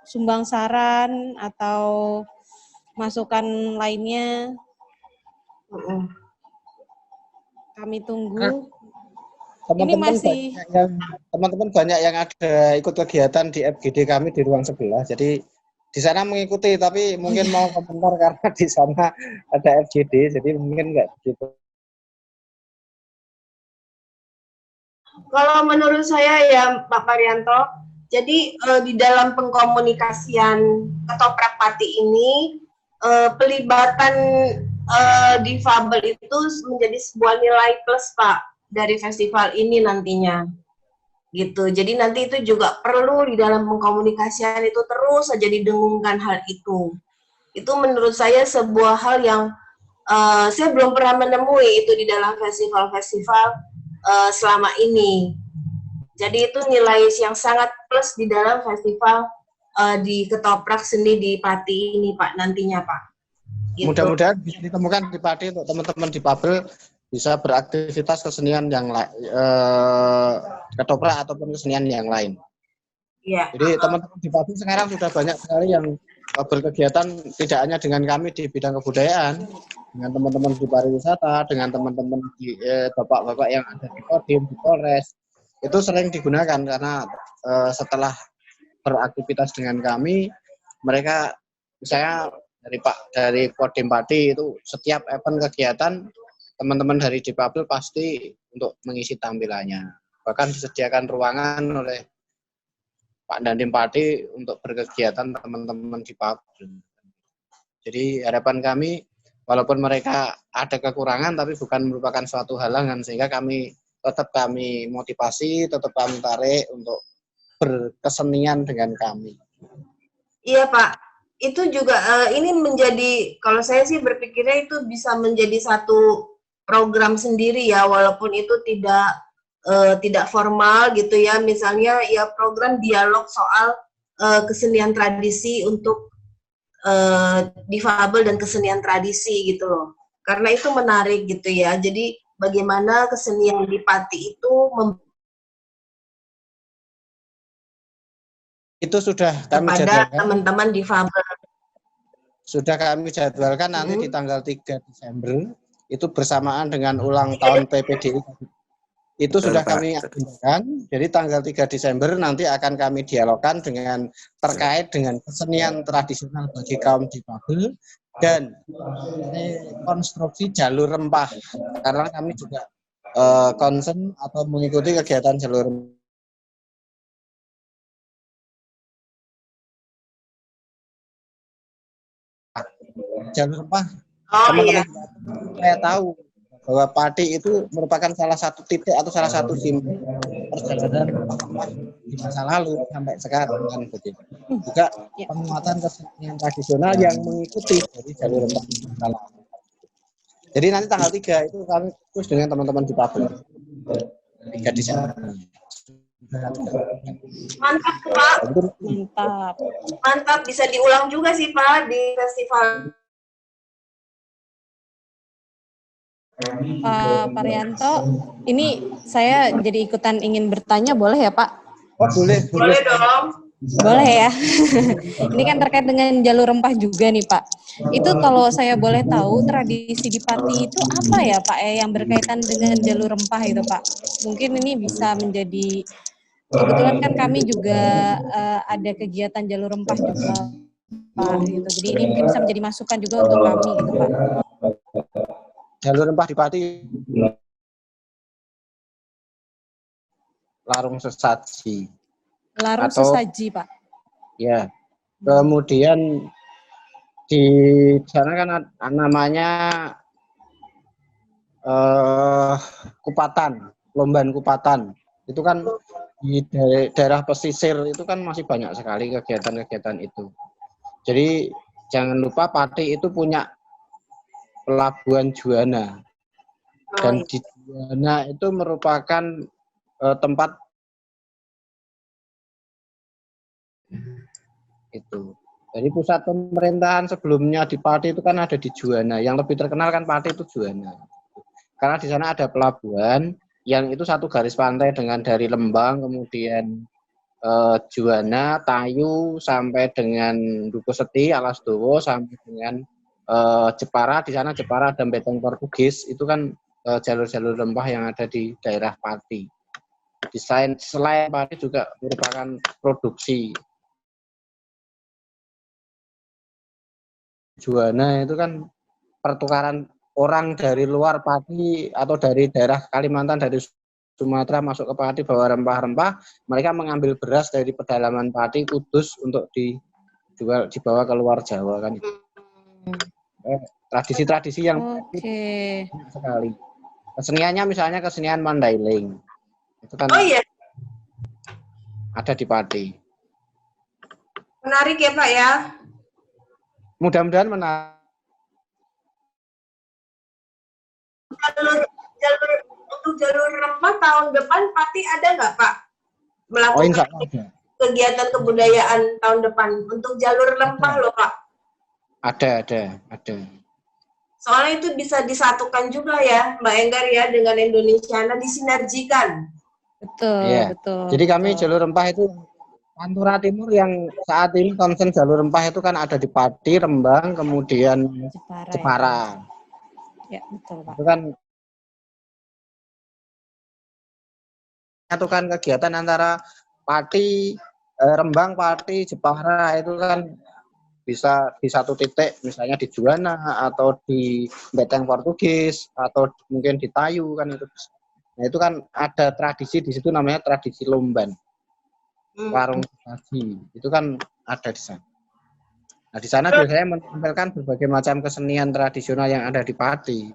sumbang saran atau masukan lainnya, kami tunggu. Teman-teman banyak yang ada ikut kegiatan di FGD kami di ruang sebelah. Jadi di sana mengikuti, tapi mungkin mau komentar karena di sana ada FGD, jadi mungkin nggak gitu. Kalau menurut saya ya Pak Parianto, jadi di dalam pengkomunikasian ketoprak Pati ini, pelibatan difabel itu menjadi sebuah nilai plus Pak dari festival ini nantinya. Gitu. Jadi nanti itu juga perlu di dalam pengkomunikasian itu terus saja didengungkan hal itu. Itu menurut saya sebuah hal yang saya belum pernah menemui itu di dalam festival-festival selama ini. Jadi itu nilai yang sangat plus di dalam festival di ketoprak seni di Pati ini Pak nantinya Pak. Gitu. Mudah-mudahan bisa ditemukan di Pati untuk teman-teman difabel bisa beraktivitas kesenian yang ketoprak ataupun kesenian yang lain. Ya. Jadi teman-teman di Pati sekarang sudah banyak sekali yang berkegiatan tidak hanya dengan kami di bidang kebudayaan, dengan teman-teman di pariwisata, dengan teman-teman di bapak-bapak yang ada di Kodim, di Polres, itu sering digunakan karena setelah beraktivitas dengan kami, mereka misalnya dari Kodim Pati itu setiap event kegiatan teman-teman dari difabel pasti untuk mengisi tampilannya. Bahkan disediakan ruangan oleh Pak Dandim Pati untuk berkegiatan teman-teman difabel. Jadi harapan kami, walaupun mereka ada kekurangan, tapi bukan merupakan suatu halangan, sehingga kami motivasi, tetap kami tarik untuk berkesenian dengan kami. Iya Pak, itu juga ini menjadi, kalau saya sih berpikirnya itu bisa menjadi satu program sendiri ya, walaupun itu tidak formal gitu ya, misalnya ya program dialog soal kesenian tradisi untuk difabel dan kesenian tradisi gitu loh, karena itu menarik gitu ya. Jadi bagaimana kesenian di Pati itu sudah kami kepada jadwalkan. Teman-teman difabel. Sudah kami jadwalkan nanti di tanggal 3 Desember. Itu bersamaan dengan ulang tahun PPDI. Itu sudah kami agendakan. Jadi tanggal 3 Desember nanti akan kami dialogkan terkait dengan kesenian tradisional bagi kaum difabel dan konstruksi jalur rempah. Karena kami juga concern atau mengikuti kegiatan jalur rempah. Jalur rempah. Teman-teman saya tahu bahwa Pati itu merupakan salah satu titik atau salah satu simbol perjalanan di masa lalu sampai sekarang kan begitu. Juga penguatan kesenian tradisional yang mengikuti dari jalur rempah. Jadi nanti tanggal 3 itu kami terus dengan teman-teman di Pati. 3 Desember. Mantap Pak. Mantap, bisa diulang juga sih Pak di festival. Pak Parianto, ini saya jadi ikutan ingin bertanya, boleh ya Pak? Oh boleh. Boleh dong. Boleh ya. Ini kan terkait dengan jalur rempah juga nih Pak. Itu kalau saya boleh tahu tradisi di Pati itu apa ya Pak yang berkaitan dengan jalur rempah itu Pak? Mungkin ini bisa menjadi, kebetulan kan kami juga ada kegiatan jalur rempah juga Pak gitu. Jadi ini mungkin bisa menjadi masukan juga untuk kami gitu Pak. Jalur rempah di Pati, larung sesaji. Larung Atau sesaji Pak. ya, kemudian di sana kan namanya kupatan, lomban kupatan. Itu kan di daerah pesisir itu kan masih banyak sekali kegiatan-kegiatan itu. Jadi jangan lupa Pati itu punya pelabuhan Juwana. Dan di Juwana itu merupakan tempat itu. Jadi pusat pemerintahan sebelumnya di Pati itu kan ada di Juwana. Yang lebih terkenal kan Pati itu Juwana. Karena di sana ada pelabuhan yang itu satu garis pantai dengan dari Lembang, kemudian Juwana, Tayu, sampai dengan Dukuseti, Alasdowo, sampai dengan Jepara. Di sana Jepara dan Beteng Portugis, itu kan jalur-jalur rempah yang ada di daerah Pati. Selain Pati juga merupakan produksi. Juwana itu kan pertukaran orang dari luar Pati atau dari daerah Kalimantan, dari Sumatera masuk ke Pati bawa rempah-rempah, mereka mengambil beras dari pedalaman Pati Kudus untuk dibawa ke luar Jawa kan. Tradisi-tradisi yang sekali. Keseniannya misalnya kesenian Mandailing. Itu kan ada di Pati. Menarik ya Pak ya. Mudah-mudahan menarik. Untuk jalur rempah tahun depan Pati ada nggak Pak melakukan kegiatan kebudayaan tahun depan untuk jalur rempah loh Pak? Ada. Soalnya itu bisa disatukan juga ya Mbak Enggar ya dengan Indonesia, disinergikan. Betul, ya. betul. Jadi kami jalur rempah itu Pantura Timur yang saat ini konsen jalur rempah itu kan ada di Pati, Rembang, kemudian Jepara. Ya, betul Pak. Itu kan menyatukan kegiatan antara Pati, Rembang, Pati, Jepara itu kan bisa di satu titik, misalnya di Juwana atau di Beteng Portugis atau mungkin di Tayu kan itu. Nah itu kan ada tradisi di situ namanya tradisi lomban. Warung sesaji itu kan ada di sana. Nah di sana biasanya menampilkan berbagai macam kesenian tradisional yang ada di Pati.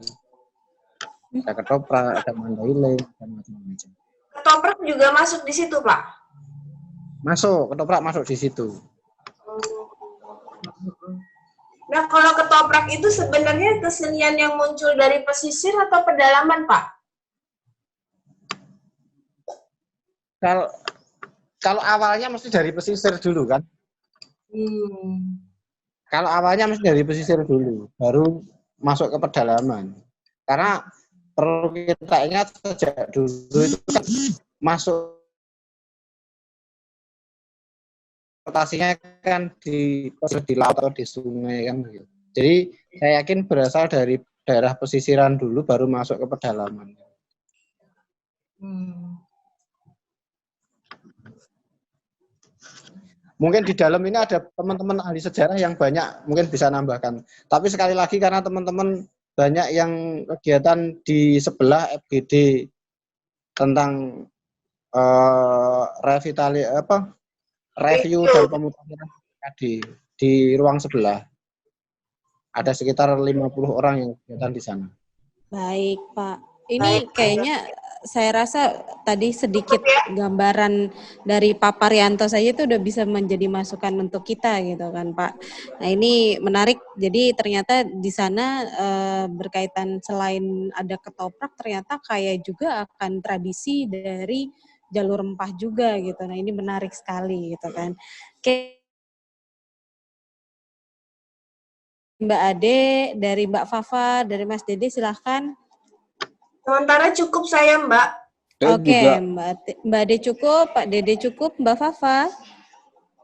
Ada ketoprak, ada mandailing, dan macam-macam. Ketoprak juga masuk di situ Pak? Masuk, ketoprak masuk di situ. Nah kalau ketoprak itu sebenarnya kesenian yang muncul dari pesisir atau pedalaman Pak? Kalau awalnya mesti dari pesisir dulu kan. Kalau awalnya mesti dari pesisir dulu, baru masuk ke pedalaman. Karena perlu kita ingat sejak dulu itu kan masuk transportasinya kan di laut atau di sungai kan. Jadi saya yakin berasal dari daerah pesisiran dulu, baru masuk ke pedalaman. Mungkin di dalam ini ada teman-teman ahli sejarah yang banyak mungkin bisa nambahkan. Tapi sekali lagi karena teman-teman banyak yang kegiatan di sebelah FGD tentang review dan pemutahiran di ruang sebelah. Ada sekitar 50 orang yang kegiatan di sana. Baik, Pak. Ini kayaknya saya rasa tadi sedikit gambaran dari Pak Parianto saja itu udah bisa menjadi masukan untuk kita gitu kan, Pak. Nah, ini menarik. Jadi ternyata di sana berkaitan selain ada ketoprak, ternyata kayak juga akan tradisi dari jalur rempah juga gitu. Nah, ini menarik sekali gitu kan. Oke. Mbak Ade, dari Mbak Fafa, dari Mas Dede silahkan. Sementara cukup saya Mbak. Oke, Mbak Ade cukup, Pak Dede cukup, Mbak Fafa.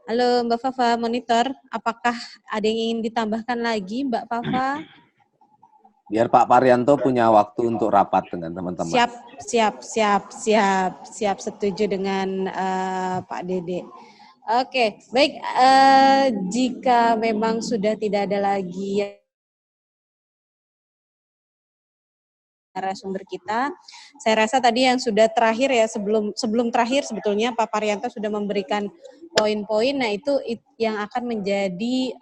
Halo Mbak Fafa, monitor. Apakah ada yang ingin ditambahkan lagi Mbak Fafa? Biar Pak Parianto punya waktu untuk rapat dengan teman-teman. Siap. Setuju dengan Pak Dede. Oke, baik. Jika memang sudah tidak ada lagi narasumber kita, saya rasa tadi yang sudah terakhir ya, sebelum terakhir sebetulnya Pak Parianto sudah memberikan poin-poin. Nah, itu yang akan menjadi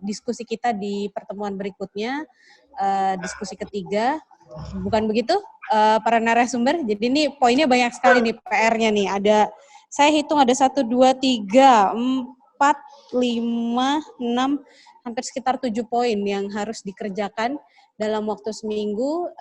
diskusi kita di pertemuan berikutnya, diskusi ketiga. Bukan begitu, para narasumber? Jadi ini poinnya banyak sekali nih, PR-nya nih. Saya hitung ada 1, 2, 3, 4, 5, 6, hampir sekitar 7 poin yang harus dikerjakan dalam waktu seminggu.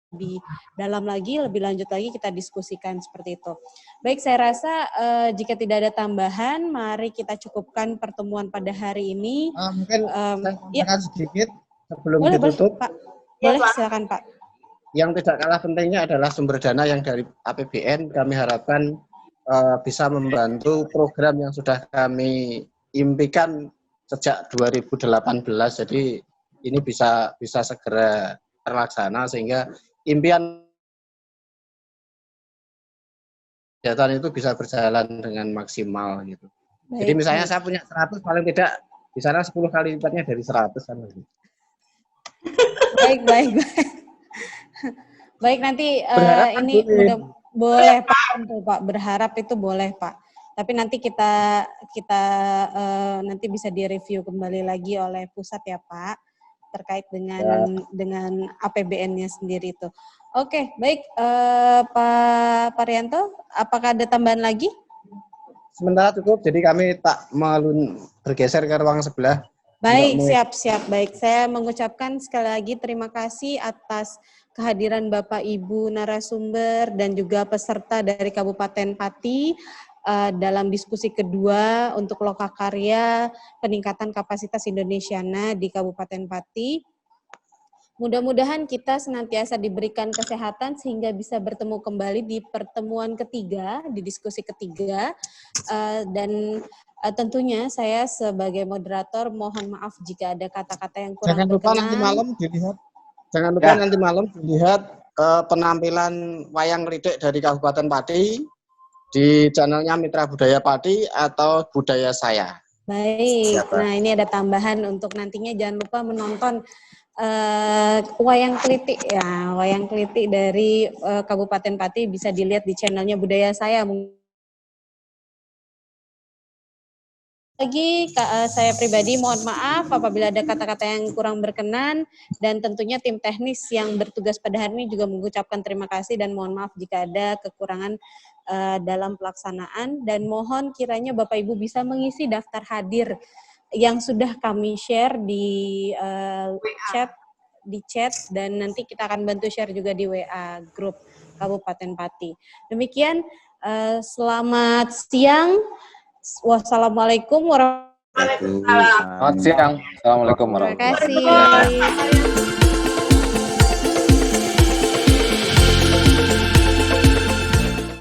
Lebih dalam lagi, lebih lanjut lagi kita diskusikan seperti itu. Baik, saya rasa jika tidak ada tambahan, mari kita cukupkan pertemuan pada hari ini. Mungkin saya tambahkan sedikit sebelum boleh, ditutup. Pak. Boleh, silakan Pak. Yang tidak kalah pentingnya adalah sumber dana yang dari APBN. Kami harapkan bisa membantu program yang sudah kami impikan sejak 2018. Jadi ini bisa segera terlaksana sehingga impian kegiatan itu bisa berjalan dengan maksimal gitu. Baik, jadi misalnya saya punya 100, paling tidak di sana 10 kali lipatnya dari 100 kan. Baik. Baik, nanti ini udah boleh Pak, berharap itu boleh Pak. Tapi nanti kita nanti bisa direview kembali lagi oleh pusat ya Pak, terkait dengan APBN-nya sendiri itu. Oke, baik Pak Parianto, apakah ada tambahan lagi? Sementara cukup, jadi kami tak bergeser ke ruang sebelah. Baik, siap. Baik, saya mengucapkan sekali lagi terima kasih atas kehadiran Bapak Ibu narasumber dan juga peserta dari Kabupaten Pati dalam diskusi kedua untuk lokakarya peningkatan kapasitas Indonesiana di Kabupaten Pati. Mudah-mudahan kita senantiasa diberikan kesehatan sehingga bisa bertemu kembali di pertemuan ketiga, di diskusi ketiga. Dan tentunya saya sebagai moderator mohon maaf jika ada kata-kata yang kurang Jangan lupa berkenan. nanti malam dilihat. Jangan lupa nanti malam dilihat penampilan wayang Ridek dari Kabupaten Pati di channelnya Mitra Budaya Pati atau Budaya Saya. Baik, nah ini ada tambahan untuk nantinya jangan lupa menonton wayang klitik ya, wayang klitik dari Kabupaten Pati bisa dilihat di channelnya Budaya Saya. Lagi saya pribadi mohon maaf apabila ada kata-kata yang kurang berkenan dan tentunya tim teknis yang bertugas pada hari ini juga mengucapkan terima kasih dan mohon maaf jika ada kekurangan dalam pelaksanaan dan mohon kiranya Bapak Ibu bisa mengisi daftar hadir yang sudah kami share di chat dan nanti kita akan bantu share juga di WA grup Kabupaten Pati. Demikian selamat siang. Wassalamualaikum warahmatullahi wabarakatuh. Selamat siang. Assalamualaikum warahmatullahi wabarakatuh. Terima kasih.